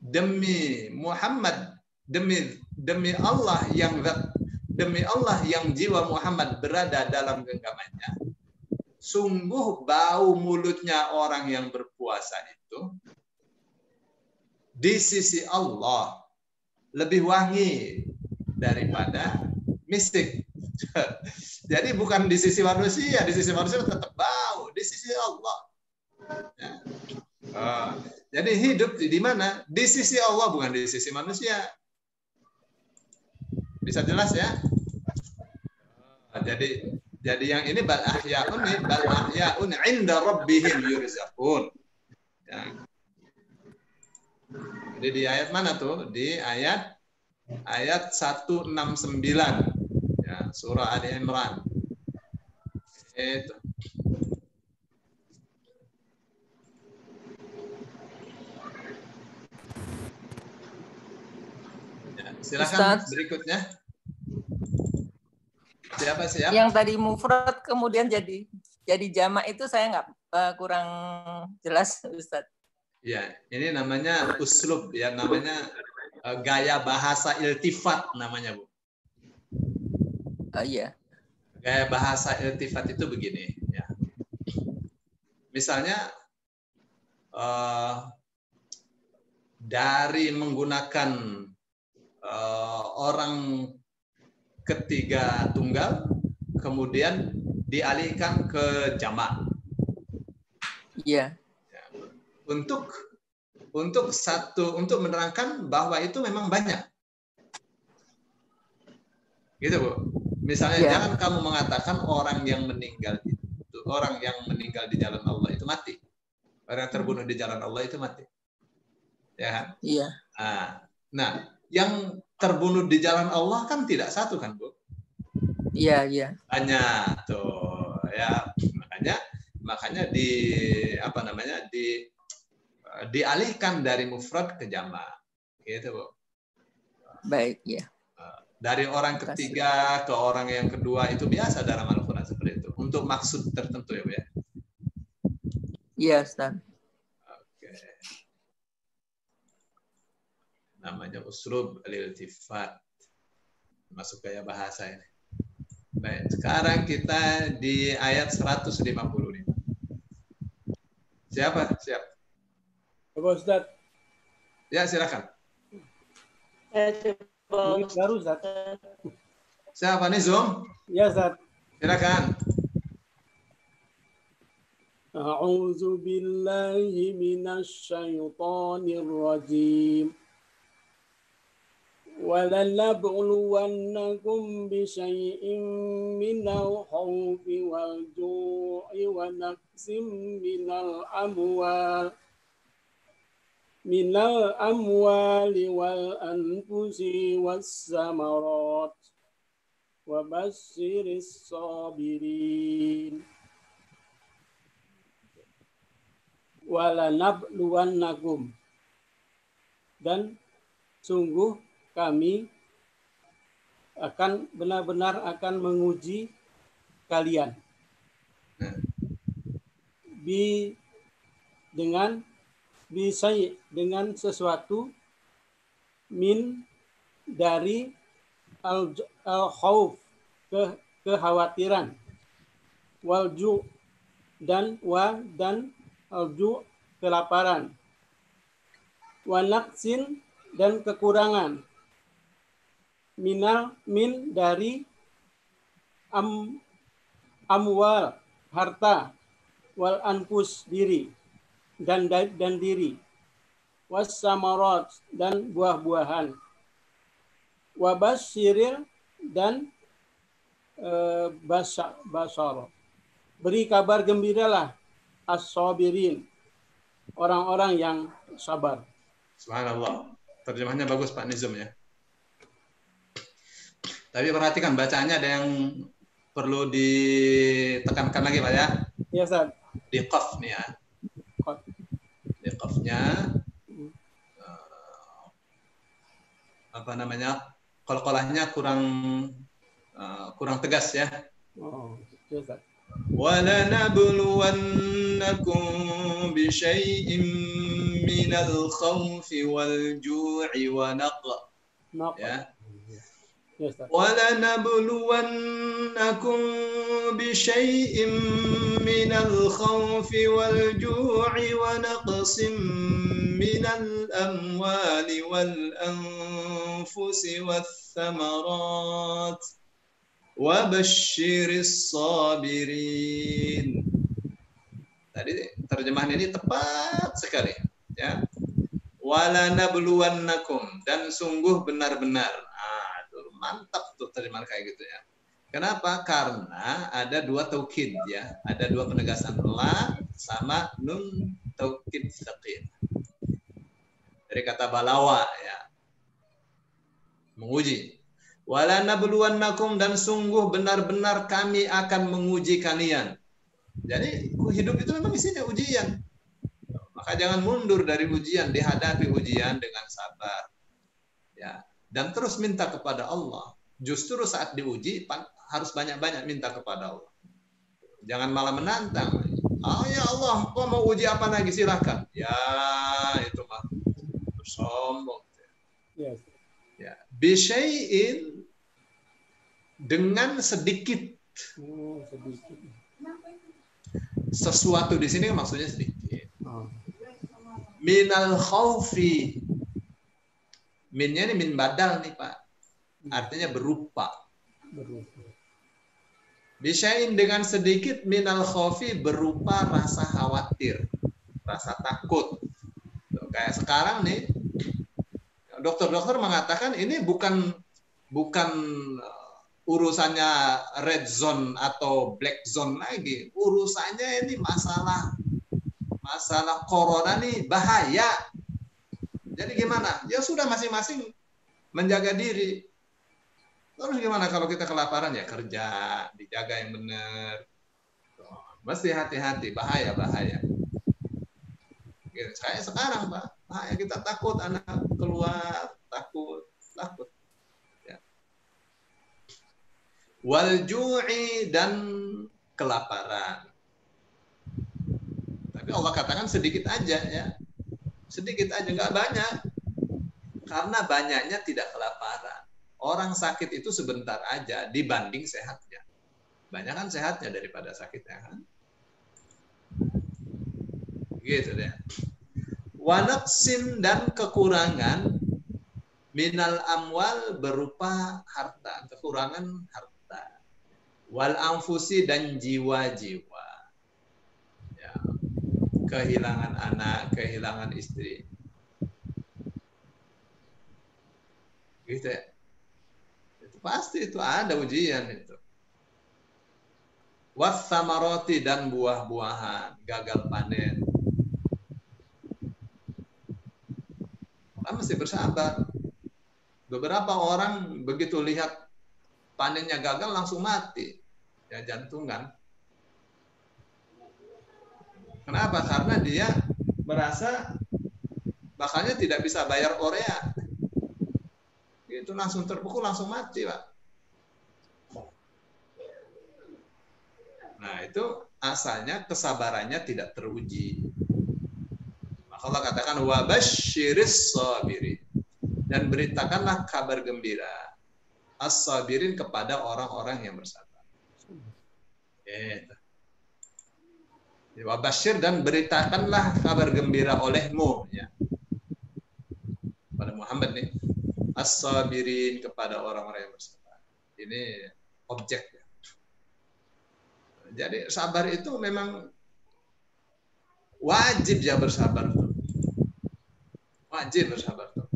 Demi Muhammad, demi Allah yang jiwa Muhammad berada dalam genggamannya, sungguh bau mulutnya orang yang berpuasa itu di sisi Allah lebih wangi daripada mistik. Jadi bukan di sisi manusia tetap bau, di sisi Allah. Ya. Jadi hidup di mana? Di sisi Allah, bukan di sisi manusia. Bisa jelas ya? Jadi yang ini bal ahyaun 'inda rabbihim yurzaqun. Ya. Jadi di ayat mana tuh? Di ayat 169. Ya, surah Ali Imran. Itu. Ya, silakan Ustaz. Berikutnya. Siapa? Yang tadi mufrad kemudian jadi jamak itu saya nggak kurang jelas, Ustaz. Ya, ini namanya uslub, ya, namanya gaya bahasa iltifat namanya, Bu. Iya. Gaya bahasa iltifat itu begini, ya. Misalnya dari menggunakan orang ketiga tunggal, kemudian dialihkan ke jamak. Iya. Untuk menerangkan bahwa itu memang banyak. Gitu, Bu. Misalnya jangan kamu mengatakan orang yang meninggal di jalan Allah itu mati. Orang yang terbunuh di jalan Allah itu mati. Ya. Iya. Nah, yang terbunuh di jalan Allah kan tidak satu kan, Bu? Iya, iya. Banyak tuh, ya. Makanya dialihkan dari mufrad ke jamak. Gitu, Bu. Baik, ya. Dari orang ketiga ke orang yang kedua itu biasa dalam Al-Qur'an seperti itu. Untuk maksud tertentu ya, Bu ya. Iya, Ustaz. Oke. Namanya uslub al-iltifat. Masuk gaya bahasa ini. Baik, sekarang kita di ayat 155. Siapa? Siap. Bapak Ustaz. Ya, silakan. Baru Ustaz. Siapa nih, Zoom? Ya, Ustaz. Silakan. A'udzu billahi minasy syaithanir rajim. وَلَنَبْلُوَنَّكُمْ بِشَيْءٍ مِّنَ الْخَوْفِ وَالْجُوعِ وَنَقْصٍ مِّنَ الْأَمْوَالِ وَالْأَنفُسِ وَالثَّمَرَاتِ وَبَشِّرِ الصَّابِرِينَ وَلَنَبْلُوَنَّكُمْ, dan sungguh kami akan benar-benar akan menguji kalian dengan sesuatu min dari al-khauf, kekhawatiran, walju dan alju, kelaparan, wanaksin dan kekurangan, min dari amwal, harta, wal anfus, diri, dan diri, wassamarat, dan buah-buahan, wabasyiril, dan basar, beri kabar gembiralah, as-sabirin, orang-orang yang sabar. Subhanallah. Terjemahnya bagus Pak Nizam ya. Tapi perhatikan bacaannya, ada yang perlu ditekankan lagi Pak ya. Iya, Ustaz. Di qaf nih ya. Di qafnya qalqalahnya kurang tegas ya. Oh, iya, Ustaz. وَلَنَبْلُوَنَّكُمْ بِشَيْءٍ مِّنَ الْخَوْفِ وَالْجُوعِ وَنَقْصٍ. Ya. وَلَنَبْلُوَنَّكُمْ بِشَيْءٍ مِّنَ الْخَوْفِ وَالْجُوعِ وَنَقْصٍ مِّنَ الْأَمْوَالِ وَالْأَنفُسِ وَالثَّمَرَاتِ Wa basyiris sabirin. Tadi terjemahan ini tepat sekali, ya. Wala nabluwannakum, dan sungguh benar-benar. Mantap tuh terjemahan kayak gitu ya. Kenapa? Karena ada dua taukid ya, ada dua penegasan, la sama nun taukid tsaqil. Dari kata balawa ya, menguji. Wala nabluwannakum, dan sungguh benar-benar kami akan menguji kalian. Jadi hidup itu memang isinya ujian. Maka jangan mundur dari ujian, dihadapi ujian dengan sabar. Ya, dan terus minta kepada Allah. Justru saat diuji harus banyak-banyak minta kepada Allah. Jangan malah menantang. Oh ya Allah, kau mau uji apa lagi, silakan. Ya, itu mah bersombong. Yes. Ya, bisyai'in, dengan sedikit. Sedikit. Sesuatu di sini maksudnya sedikit. Oh. Minal khaufi. Minnya ini min badal nih Pak. Artinya berupa. Bisya'in, dengan sedikit, minal khaufi, berupa rasa khawatir, rasa takut. Kayak sekarang nih, dokter-dokter mengatakan ini bukan urusannya red zone atau black zone lagi. Urusannya ini masalah corona nih bahaya. Jadi gimana? Ya sudah, masing-masing menjaga diri. Terus gimana kalau kita kelaparan? Ya kerja, dijaga yang benar. Mesti hati-hati, bahaya. Kayak sekarang Pak, bahaya, kita takut anak keluar, takut. Ya. Wal ju'i, dan kelaparan. Tapi Allah katakan sedikit aja ya. Sedikit aja, nggak banyak. Karena banyaknya tidak kelaparan. Orang sakit itu sebentar aja dibanding sehatnya. Banyak kan sehatnya daripada sakitnya kan. Gitu deh. Wa naqsin, dan kekurangan, minal amwal, berupa harta, kekurangan harta. Wal anfusi, dan jiwa-jiwa. Ya. Kehilangan anak, kehilangan istri. Gitu ya. Itu pasti itu ada ujian itu. Wassamaroti, dan buah-buahan, gagal panen. Kita mesti bersabar. Beberapa orang begitu lihat panennya gagal langsung mati. Ya, jantungan. Kenapa? Karena dia merasa bakalnya tidak bisa bayar Korea. Itu langsung terpukul, langsung mati, Pak. Nah, itu asalnya kesabarannya tidak teruji. Maka Allah katakan wa basyiris sabirin, dan beritakanlah kabar gembira as-sabirin kepada orang-orang yang bersabar. Wa basyir, dan beritakanlah kabar gembira olehmu ya. Pada Muhammad nih, as-sabirin, kepada orang-orang yang bersabar. Ini objek ya. Jadi sabar itu memang wajib ya, bersabar tuh. Wajib bersabar tuh.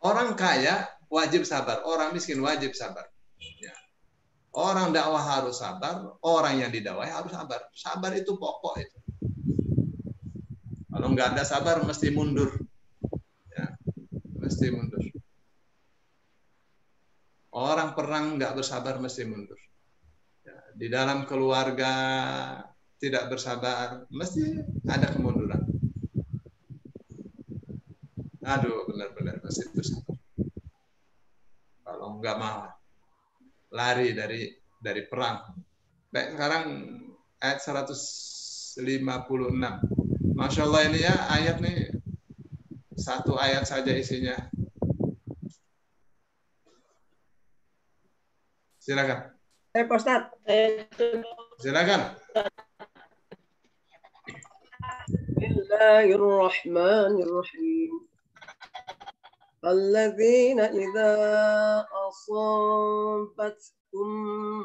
Orang kaya wajib sabar, orang miskin wajib sabar. Ya. Orang dakwah harus sabar, orang yang didakwahi harus sabar. Sabar itu pokok itu. Kalau nggak ada sabar mesti mundur. Ya. Mesti mundur. Orang perang nggak bersabar mesti mundur. Ya. Di dalam keluarga tidak bersabar mesti ada kemunduran. Aduh, benar-benar mesti bersabar. Kalau nggak mau lari dari perang. Baik, sekarang ayat 156. Masya Allah ini ya, ayat nih satu ayat saja isinya. Silakan. Pak Ustadz. Silakan. Bismillahirrahmanirrahim. الذين إذا أصابتكم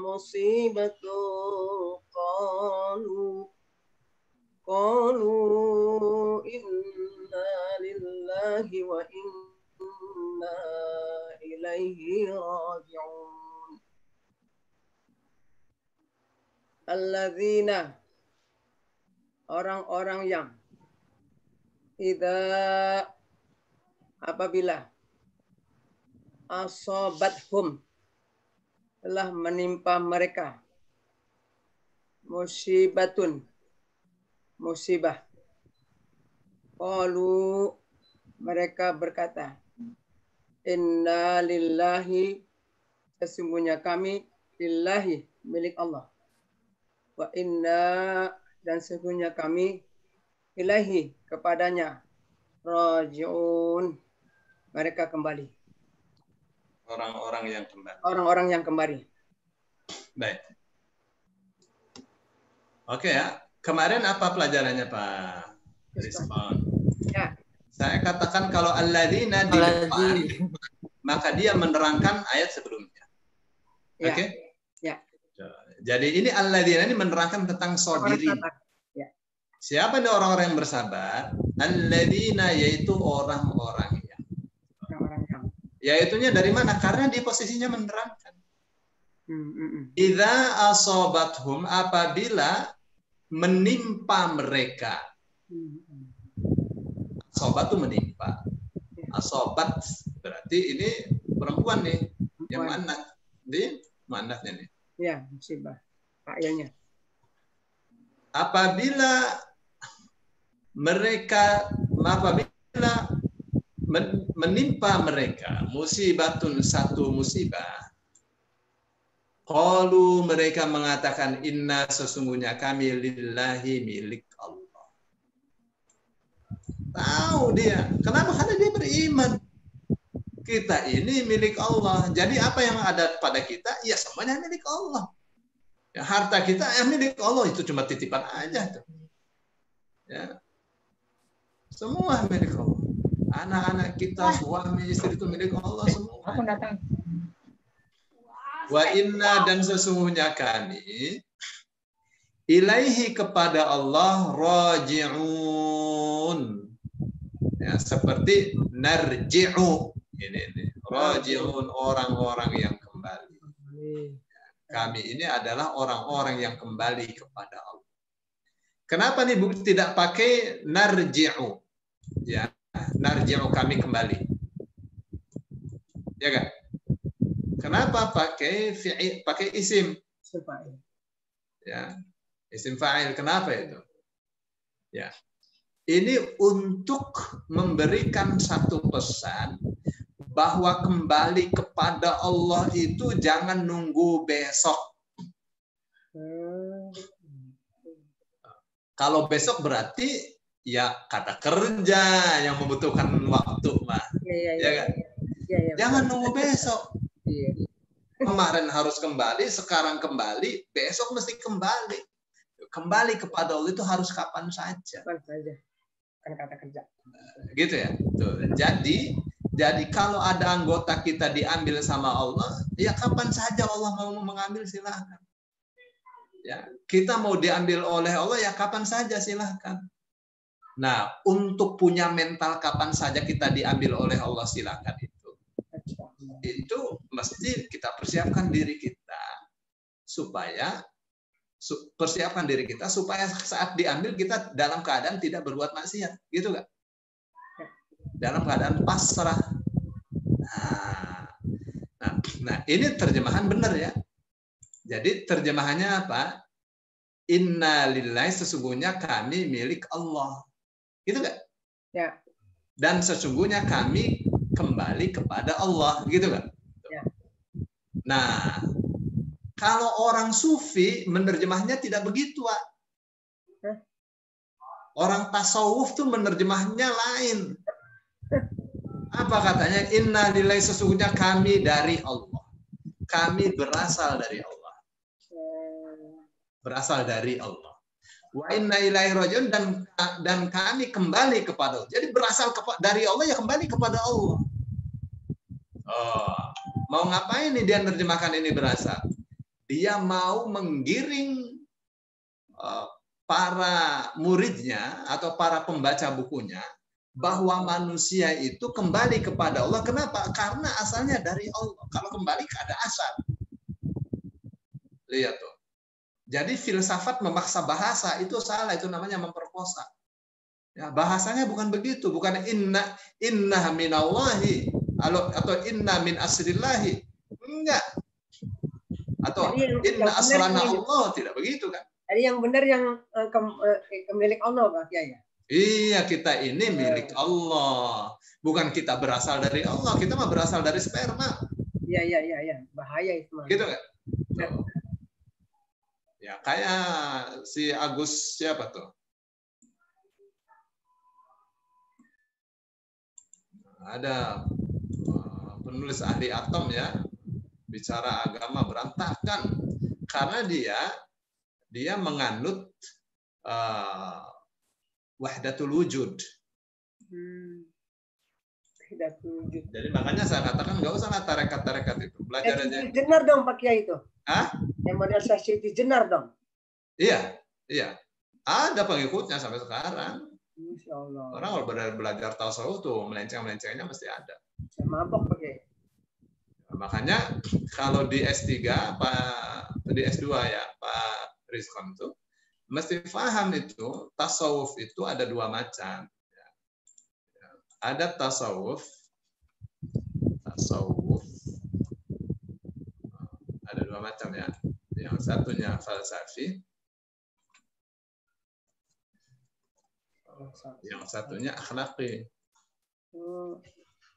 مصيبة قالوا إنا لله وإنا إليه راجعون. Alladzina, orang-orang yang apabila asobathum telah menimpa mereka musibatun musibah, qalu mereka berkata, inna lillahi, sesungguhnya kami, lillahi, milik Allah, wa inna, dan sesungguhnya kami, ilahi, kepadanya, raji'un, mereka kembali. Orang-orang yang kembali. Orang-orang yang kembali. Baik. Oke ya. Kemarin apa pelajarannya Pak? Respon. Ya. Saya katakan kalau alladzina di depan, maka dia menerangkan ayat sebelumnya. Ya. Oke? Ya. Jadi ini alladzina ini menerangkan tentang sabirin. Ya. Siapa nih orang-orang yang bersabar? Alladzina, yaitu orang-orang yang. Yaitunya dari mana? Karena di posisinya menerangkan. Idza asobathum, apabila menimpa mereka. Asobat itu menimpa. Asobat berarti ini perempuan nih, yang mana? Di manaknya nih? Ya, musibah. Ayahnya. Apabila menimpa mereka musibatun, satu musibah, qalu, mereka mengatakan, inna, sesungguhnya kami, lillahi, milik Allah. Tahu dia. Kenapa? Karena dia beriman. Kita ini milik Allah. Jadi apa yang ada pada kita, ya semuanya milik Allah. Ya, harta kita yang milik Allah, itu cuma titipan aja tuh. Ya. Semua milik Allah. Anak-anak kita, suami, istri itu milik Allah semua. Aku datang. Wa inna, dan sesungguhnya kami, ilaihi, kepada Allah, raji'un. Ya, seperti narji'u. Ini. Raji'un, orang-orang yang kembali. Kami ini adalah orang-orang yang kembali kepada Allah. Kenapa nih tidak pakai narji'u? Ya, narji'u, kami kembali. Ya kan? Kenapa pakai fi'il, pakai isim? Ya, isim fa'il. Kenapa itu? Ya. Ini untuk memberikan satu pesan bahwa kembali kepada Allah itu jangan nunggu besok. Kalau besok berarti ya kata kerja yang membutuhkan waktu, mah. Ya kan? Jangan nunggu besok. Kemarin harus kembali, sekarang kembali, besok mesti kembali. Kembali kepada Allah itu harus kapan saja. Kapan saja. Kan kata kerja. Gitu ya. Tuh. Jadi kalau ada anggota kita diambil sama Allah, ya kapan saja Allah mau mengambil, silahkan. Ya, kita mau diambil oleh Allah, ya kapan saja silahkan. Nah, untuk punya mental kapan saja kita diambil oleh Allah, silahkan itu mesti kita persiapkan diri kita supaya saat diambil kita dalam keadaan tidak berbuat maksiat, gitu kan? Dalam keadaan pasrah. Nah, ini terjemahan benar ya. Jadi terjemahannya apa? Inna lillahi, sesungguhnya kami milik Allah. Gitu kan? Ya. Dan sesungguhnya kami kembali kepada Allah, gitu kan? Ya. Nah, kalau orang sufi menerjemahnya tidak begitu, Pak. Orang tasawuf tuh menerjemahnya lain. Apa katanya? Inna lillahi, sesungguhnya kami dari Allah. Kami berasal dari Allah. Berasal dari Allah. Wa inna ilaihi raji'un, dan kami kembali kepada Allah. Jadi berasal dari Allah, ya kembali kepada Allah. Oh, Mau ngapain nih dia nerjemahkan ini berasa? Dia mau menggiring para muridnya atau para pembaca bukunya bahwa manusia itu kembali kepada Allah. Kenapa? Karena asalnya dari Allah. Kalau kembali ada asal. Lihat tuh. Jadi filsafat memaksa bahasa itu salah, itu namanya memperkosa. Ya, bahasanya bukan begitu, bukan inna minallahi atau inna min asrillahi. Enggak. Atau inna asrana Allah, tidak begitu kan? Jadi yang benar yang milik Allah, Pak Kiai. Iya, kita ini milik Allah. Bukan kita berasal dari Allah, kita mah berasal dari sperma. Iya. Bahaya itu, Mas. Gitu kan? Ya, kayak si Agus siapa tuh? Ada penulis ahli atom ya, bicara agama berantakan karena dia menganut wahdatul wujud. Jadi makanya saya katakan nggak usah tarekat-tarekat itu, belajar aja. Jenar dong Pak Kiai itu. Hah? Yang modernisasi itu jenar dong. Iya. Ada pengikutnya sampai sekarang. Insya Allah. Orang kalau belajar tasawuf tuh melenceng-melencengnya mesti ada. Saya mabok pakai. Makanya kalau di S3 di S2 ya Pak Rizkon tuh mesti paham itu tasawuf itu ada dua macam. Ada tasawuf ada dua macam ya. Yang satunya falsafi, yang satunya akhlaki.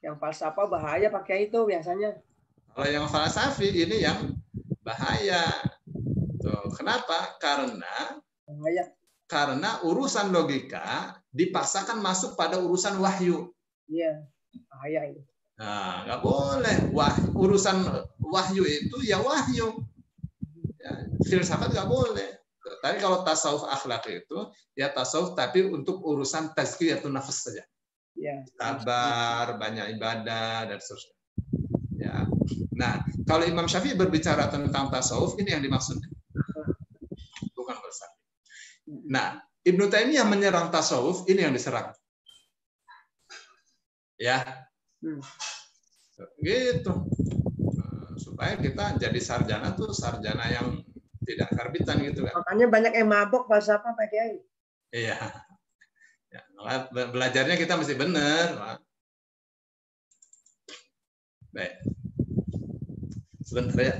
Yang falsafah bahaya pakai itu biasanya. Kalau yang falsafi ini yang bahaya. Tuh, kenapa? Karena urusan logika dipaksakan masuk pada urusan wahyu. Iya, bahaya itu. Nah, nggak boleh. Urusan wahyu itu ya wahyu. Ya, filsafat nggak boleh. Tapi kalau tasawuf akhlak itu ya tasawuf tapi untuk urusan tazkiyatun nafs saja. Ya. Sabar, banyak ibadah dan seterusnya. Ya. Nah, kalau Imam Syafi'i berbicara tentang tasawuf ini yang dimaksud, bukan falsafah. Nah, Ibnu Taimiyah menyerang tasawuf ini yang diserang. Ya, gitu. Supaya kita jadi sarjana tuh sarjana yang tidak karbitan gitu kan. Makanya banyak yang mabok falsafah Pak Kiai. Iya. Ya, belajarnya kita mesti benar. Baik. Sebentar ya.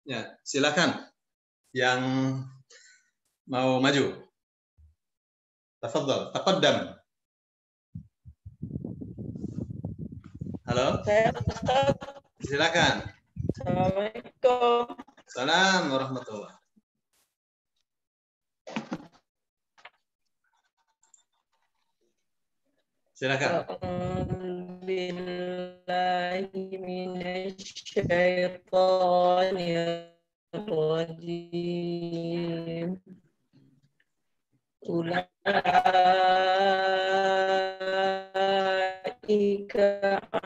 Ya, silakan yang mau maju. Tafadhal, taqaddam. Halo? Saya Ustaz. Silakan. Assalamualaikum. Salam warahmatullahi. Silakan. Billahi minasyaitonir rajim. Ulaika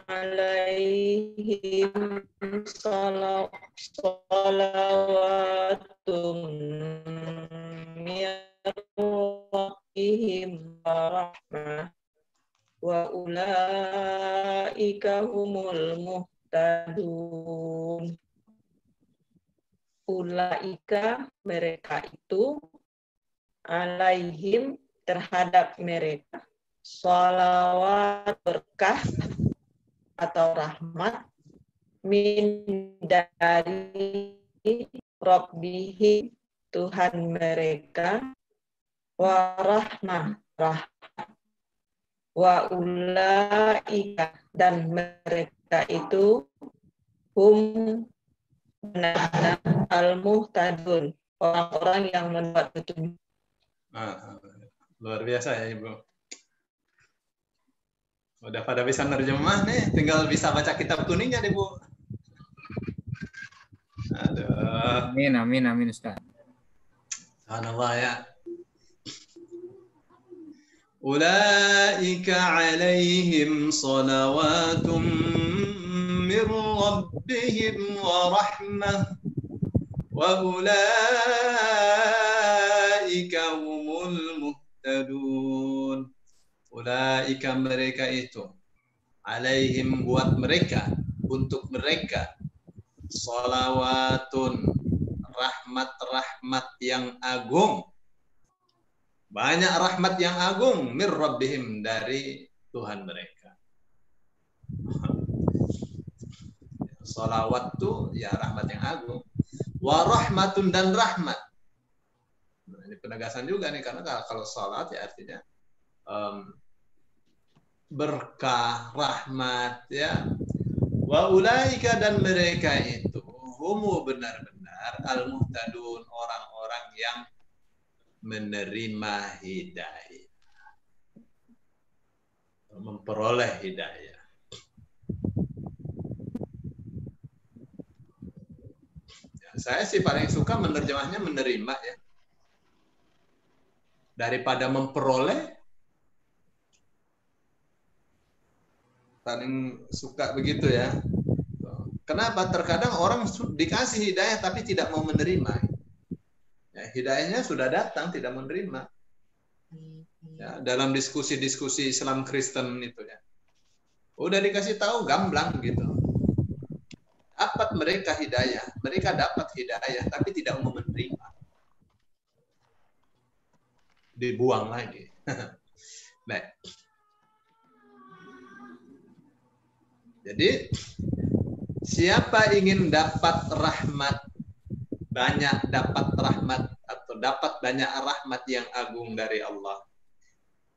alaihim salawatun min rabbihim warahmah wa ulaika humul muhtadun. Ulaika mereka itu, alaihim terhadap mereka, sholawat berkah atau rahmat, min dari Rabbihim Tuhan mereka, warahmah rahmat, wa ulaika dan mereka itu, hum benar-benar al-muhtadun, orang-orang yang mendapat petunjuk. Luar biasa ya Ibu. Udah pada bisa nerjemah nih, tinggal bisa baca kitab kuningnya nih Bu. Aduh. Amin, amin, amin Ustaz. Subhanallah ya. Ulaika alaihim salawatun min rabbihim wa rahmah wa ulaika humul muhtadun. Ulaika mereka itu, alaihim buat mereka, untuk mereka, salawatun rahmat-rahmat yang agung. Banyak rahmat yang agung mir rabbihim dari Tuhan mereka. Salawat itu ya rahmat yang agung. Wa rahmatun dan rahmat. Nah, ini penegasan juga nih, karena kalau salat ya artinya berkah, rahmat ya. Wa ulaika dan mereka itu humu benar-benar al-muhtadun, orang-orang yang menerima hidayah, memperoleh hidayah. Ya, saya sih paling suka menerjemahnya menerima ya, daripada memperoleh. Paling suka begitu ya. Kenapa? Terkadang orang dikasih hidayah tapi tidak mau menerima. Ya, hidayahnya sudah datang, tidak menerima. Ya, dalam diskusi-diskusi Islam Kristen itu ya, udah dikasih tahu gamblang gitu. Dapat mereka hidayah, mereka dapat hidayah tapi tidak mau menerima. Dibuang lagi. Baik. Jadi siapa ingin dapat rahmat, banyak dapat rahmat atau dapat banyak rahmat yang agung dari Allah.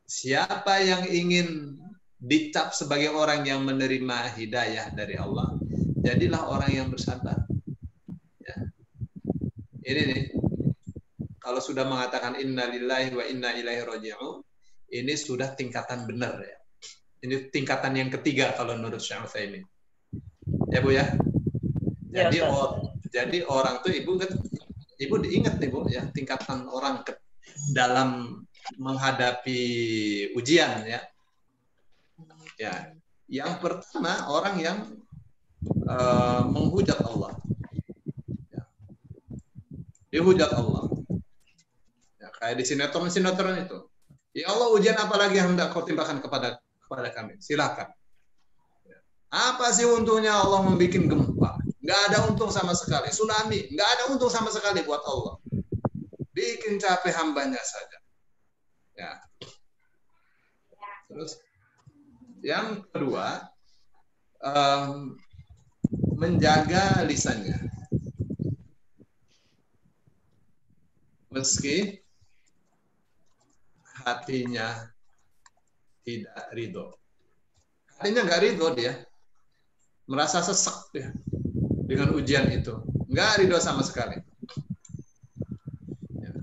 Siapa yang ingin dicap sebagai orang yang menerima hidayah dari Allah, jadilah orang yang bersabar. Ya. Ini nih, kalau sudah mengatakan inna lillahi wa inna ilaihi raji'un, ini sudah tingkatan benar ya. Ini tingkatan yang ketiga kalau menurut Syekh Utsaimin. Ya Bu ya. Jadi jadi orang tuh Ibu diingat nih Bu ya, tingkatan orang dalam menghadapi ujian ya. Ya, yang pertama orang yang menghujat Allah. Ya. Dihujat Allah. Ya, kayak di sinetron itu. Ya Allah, ujian apa lagi yang hendak kau timpakan kepada kami? Silakan. Apa sih untungnya Allah membuat gempa? Nggak ada untung sama sekali. Tsunami, nggak ada untung sama sekali buat Allah. Bikin capek hambanya saja. Ya. Terus yang kedua, menjaga lisannya. meski hatinya tidak ridho. Hatinya nggak ridho dia, merasa sesek dia dengan ujian itu, nggak ridho sama sekali. Ya.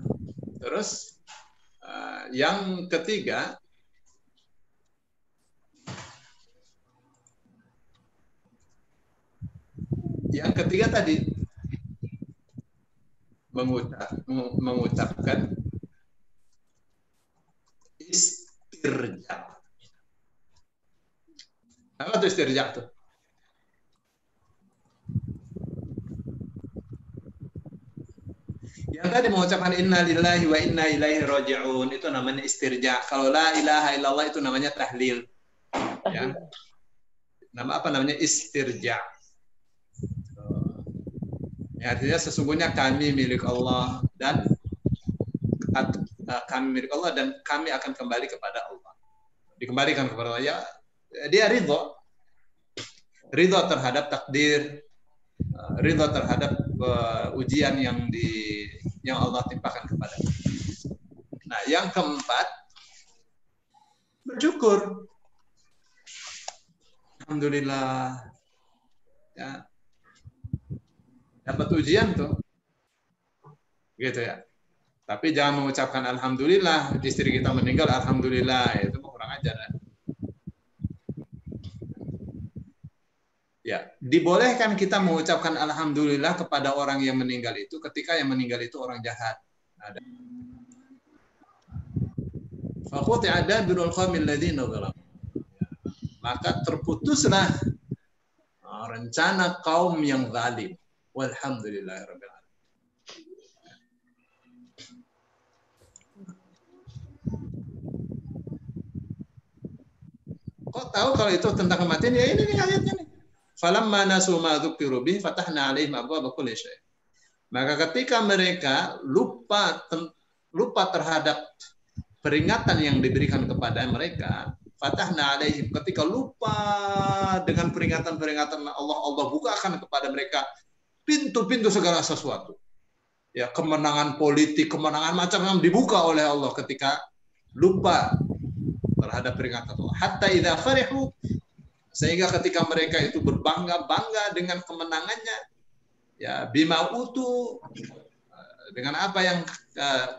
Terus yang ketiga, tadi mengucapkan istirja. Apa tuh istirja tuh? Yang tadi mengucapkan inna lillahi wa inna ilaihi raji'un itu namanya istirja. Kalau la ilaha illallah itu namanya tahlil. Ya. Nama apa namanya? Istirja. Ya, artinya sesungguhnya kami milik Allah dan kami akan kembali kepada Allah. Dikembalikan kepada Allah. Ya, dia ridho terhadap takdir, ridho terhadap ujian yang Allah timpakan kepada kita. Nah, yang keempat, bersyukur. Alhamdulillah. Ya. Dapat ujian tuh. Gitu ya. Tapi jangan mengucapkan alhamdulillah, istri kita meninggal alhamdulillah, itu kurang ajar. Ya, dibolehkan kita mengucapkan alhamdulillah kepada orang yang meninggal itu ketika yang meninggal itu orang jahat. Ada. Faquti'a dabirul qaumil ladzina dzalamu. Maka terputuslah rencana kaum yang zalim. Walhamdulillahirabbil alamin. Kok tahu kalau itu tentang kematian? Ya ini nih ayatnya nih. Falamma nasu ma dzukiru bihi fatahna 'alaihim abwaaba kulli syai'. Maka ketika mereka lupa terhadap peringatan yang diberikan kepada mereka, fatahna 'alaihim, ketika lupa dengan peringatan-peringatan Allah bukakan kepada mereka pintu-pintu segala sesuatu. Ya, kemenangan politik, kemenangan macam-macam dibuka oleh Allah ketika lupa terhadap peringatan Allah. Hatta idza farihu, sehingga ketika mereka itu berbangga-bangga dengan kemenangannya, ya bima utu, dengan apa yang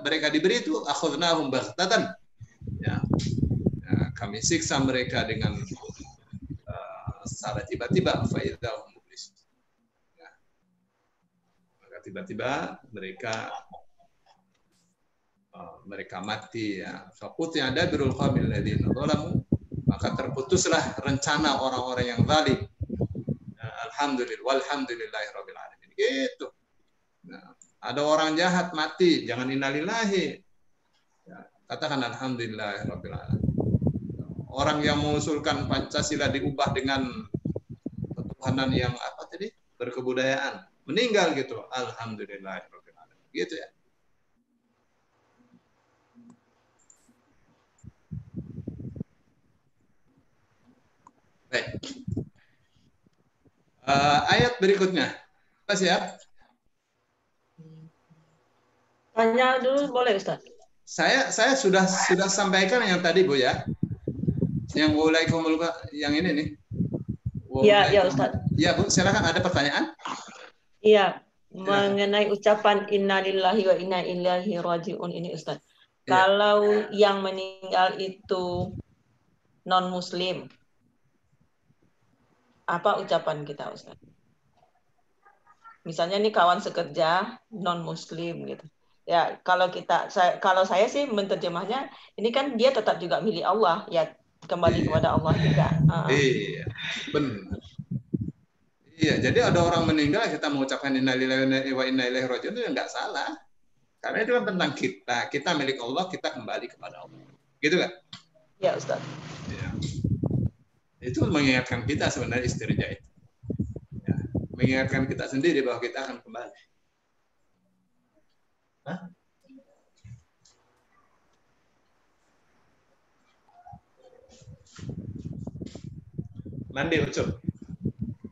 mereka diberi itu, akhadnahum baghtatan, ya, kami siksa mereka dengan secara tiba-tiba, fa idza tiba-tiba mereka mati, ya. Faquti'a dabirul qaumil ladzina dzalamu, maka terputuslah rencana orang-orang yang zalim. Alhamdulillah walhamdulillahirabbil alamin. Gitu. Nah, ada orang jahat mati, jangan innalillahi. Ya, katakan alhamdulillahirabbil alamin. Orang yang mengusulkan Pancasila diubah dengan ketuhanan yang apa tadi? Berkebudayaan. Meninggal gitu, alhamdulillahirabbil alamin. Gitu ya. Baik. Ayat berikutnya. Kita siap? Tanya dulu boleh, Ustaz? Saya sudah sampaikan yang tadi, Bu, ya. Yang yang ini nih. Iya, Ustaz. Iya, Bu, silakan, ada pertanyaan? Iya, mengenai ucapan innalillahi wa inna ilaihi raji'un ini, Ustaz. Ya. Kalau yang meninggal itu non-muslim, apa ucapan kita, Ustaz? Misalnya nih kawan sekerja non-muslim gitu. Ya, kalau saya sih menerjemahnya, ini kan dia tetap juga milik Allah, ya kembali kepada Allah juga. Iya, benar. Iya, jadi ada orang meninggal kita mengucapkan innalillahi wa inna ilaihi raji'un itu enggak salah. Karena itu kan tentang kita milik Allah, kita kembali kepada Allah. Gitu kan? Ya, Ustaz. Ya. Itu mengingatkan kita sebenarnya istirja itu. Ya. Mengingatkan kita sendiri bahwa kita akan kembali. Hah? Mandi, Ucup.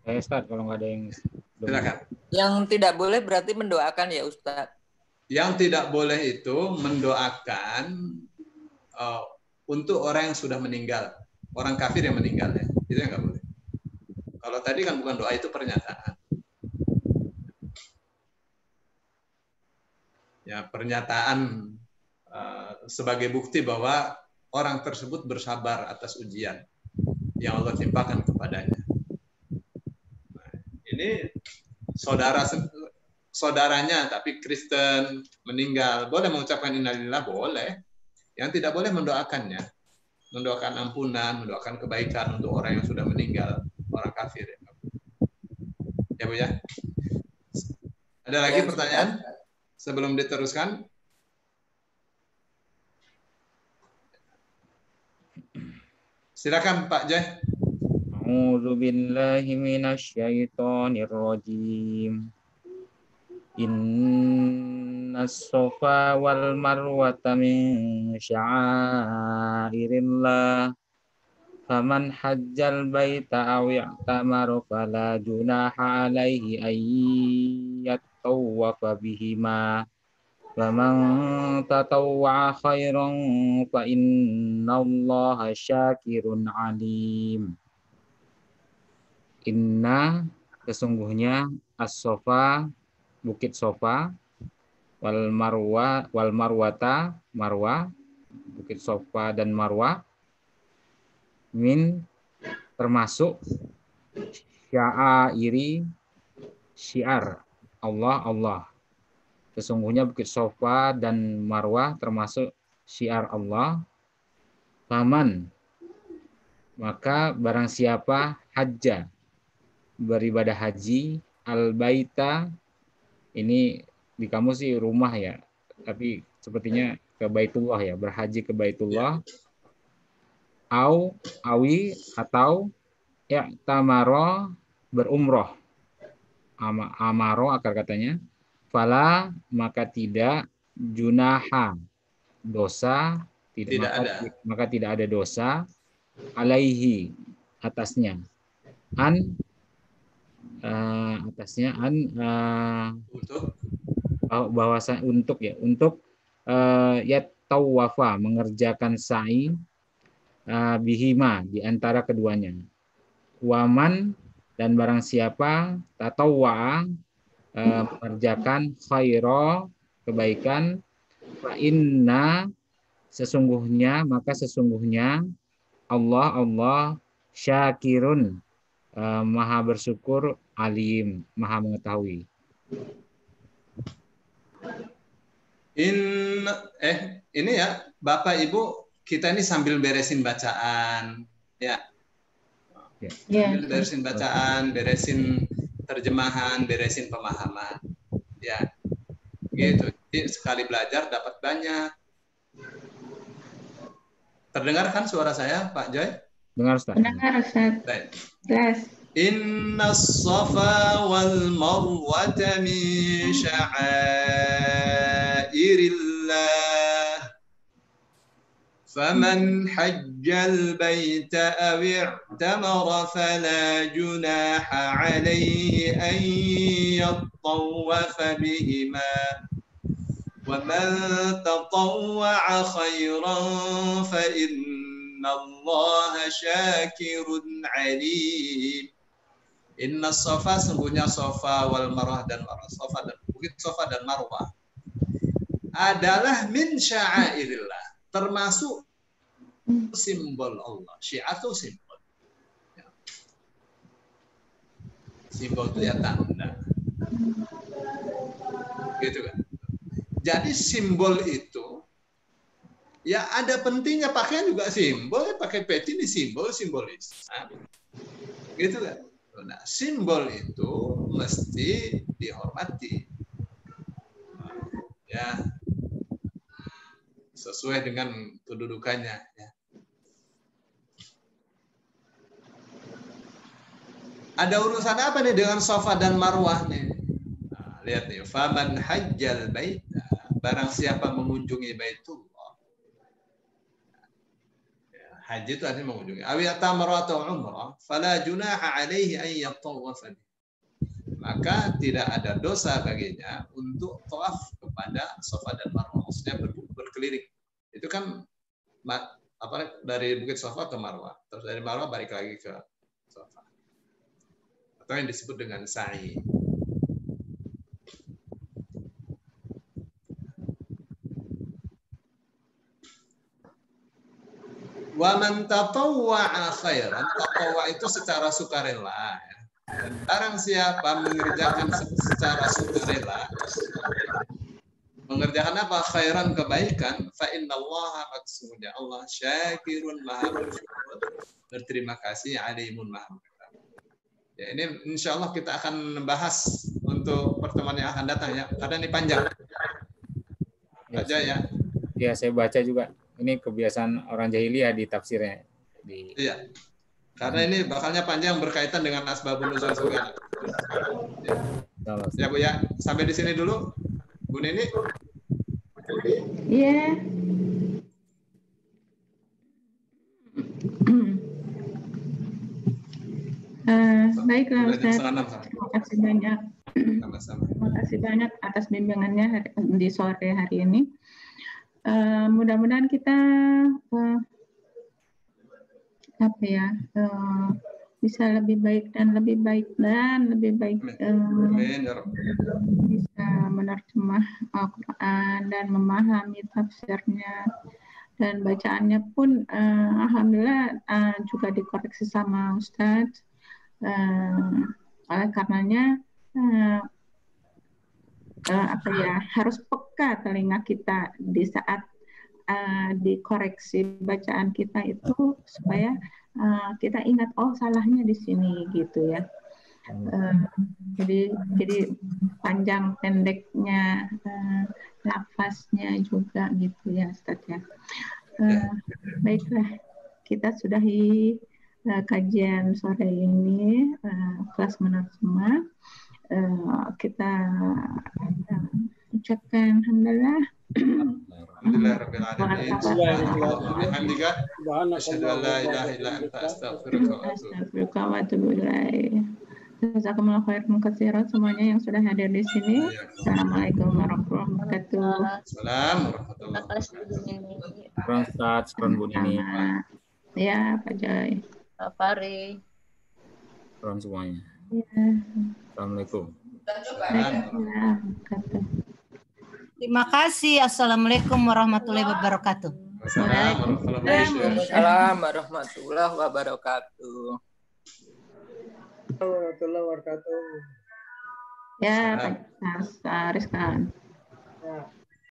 Ustaz, kalau nggak ada yang silakan. Yang tidak boleh berarti mendoakan ya, Ustaz. Yang tidak boleh itu mendoakan untuk orang yang sudah meninggal, orang kafir yang meninggal, ya. Itu yang nggak boleh. Kalau tadi kan bukan doa, itu pernyataan. Ya, pernyataan sebagai bukti bahwa orang tersebut bersabar atas ujian yang Allah timpakan kepadanya. Nah, ini saudaranya tapi Kristen meninggal, boleh mengucapkan innalillah, boleh. Yang tidak boleh mendoakannya, mendoakan ampunan, mendoakan kebaikan untuk orang yang sudah meninggal, orang kafir. Ya Bu ya. Ada lagi pertanyaan sebelum diteruskan? Silakan Pak Jai. A'udzu billahi minasyaitonir rajim. Innas safa wal marwata min sya'airillah. Faman hajjal baita aw i'tamara fala junaha alaihi ay yattawafa bihima. Faman tatawwa'a khairan fa innallaha syakirun alim. Inna, sesungguhnya, as-sofa, bukit sofa, wal marwata, marwah, bukit sofa dan marwah, min, termasuk, sya'airi, syiar, Allah. Sesungguhnya bukit sofa dan marwah termasuk syiar Allah. Faman, maka barang siapa hajja, beribadah haji, al-baita, ini di kamus sih rumah ya, tapi sepertinya ke Baitullah ya, berhaji ke Baitullah, awi atau ya tamaro, berumroh, amaro akar katanya, fala maka tidak junaha, dosa, maka tidak ada dosa, alaihi, atasnya, untuk ya tawafa, mengerjakan sa'i, bihima, di antara keduanya. Waman, dan barang siapa tatawwa, mengerjakan khaira, kebaikan, fa inna, sesungguhnya Allah syakirun, maha bersyukur, alim, maha mengetahui. Ini ya Bapak Ibu, kita ini sambil beresin bacaan ya. Sambil beresin bacaan, beresin terjemahan, beresin pemahaman. Ya. Gitu. Jadi sekali belajar dapat banyak. Terdengar kan suara saya, Pak Joy? Dengar, Ustaz. Dengar, Ustaz. Jelas. Innas safa wal marwata min sya'airillah. Faman hajjal baita aw i'tamara fala junaha alaihi an yattawafa bihima. وَمَنْ تَطَوَّعَ خَيْرًا فَإِنَّ اللَّهَ شَاكِرٌ عَلِيمٌ. Inna safa, sungguhnya safa wal marwah dan marwah, safa dan bukit safa dan marwah adalah min sya'airillah, termasuk simbol Allah. Syiar itu simbol. Simbol itu ya tanda. Gitu kan. Jadi simbol itu ya ada pentingnya, pakaian juga simbol, pakai peci ini simbolis. Gitu kan. Nah, simbol itu mesti dihormati. Ya. Sesuai dengan kedudukannya ya. Ada urusan apa nih dengan Safa dan Marwah nih? Nah, lihat nih, faman hajjal baita, barang siapa mengunjungi Baitullah. Haji itu artinya mengunjungi. Aw yatamara atau umrah, fala junaha alaihi an yatawafa. Maka tidak ada dosa baginya untuk tawaf kepada kepada Safa dan Marwah, maksudnya berkeliling. Itu kan dari Bukit Safa ke Marwah, terus dari Marwah balik lagi ke Safa. Atau yang disebut dengan sa'i. Wa man tatawwa'a khairan, tatawwa itu secara sukarela. Ya. Dan barang siapa mengerjakan secara sukarela, mengerjakan apa? Khairan, kebaikan, fa innallaha maksudnya Allah syakirun maha bersyukur, berterima kasih, alimun maha mengetahui. Ya, ini insya Allah kita akan membahas untuk pertemuan yang akan datang ya, karena ini panjang. Aja ya. Ya, saya baca juga. Ini kebiasaan orang jahiliyah di tafsirnya. Iya. Karena ini bakalnya panjang berkaitan dengan asbabun nuzul segala. Ya Bu ya, sampai di sini dulu. Bu Nini. Iya. Baiklah Ustaz. Terima kasih banyak. Terima kasih banyak atas bimbingannya di sore hari ini. Mudah-mudahan kita bisa lebih baik dan lebih baik bisa menerjemah Al-Quran dan memahami tafsirnya, dan bacaannya pun alhamdulillah juga dikoreksi sama Ustadz. Oleh karenanya harus peka telinga kita di saat dikoreksi bacaan kita itu, supaya kita ingat salahnya di sini gitu ya. Jadi panjang pendeknya lafaznya juga gitu ya Ustaz ya. Baiklah, kita sudahi kajian sore ini, kelas menerjemah. Kita ucapkan alhamdulillah. Alhamdulillahirabbil alamin. Asyhadu an la ilaha illa anta astaghfiruka wa atubu ilaik. Jazakumullah khairan katsiran semuanya yang sudah hadir di sini. Assalamualaikum warahmatullahi wabarakatuh. Assalamualaikum warahmatullahi wabarakatuh. Ustaz, Bu Nini. Ya, Pak Joy. Pak Fari. Salam semuanya. Ya. Assalamualaikum. Terima kasih. Assalamualaikum warahmatullahi wabarakatuh. Waalaikumsalam warahmatullahi wabarakatuh. Warahmatullahi wabarakatuh. Ya, Pak Rizkan. Ya.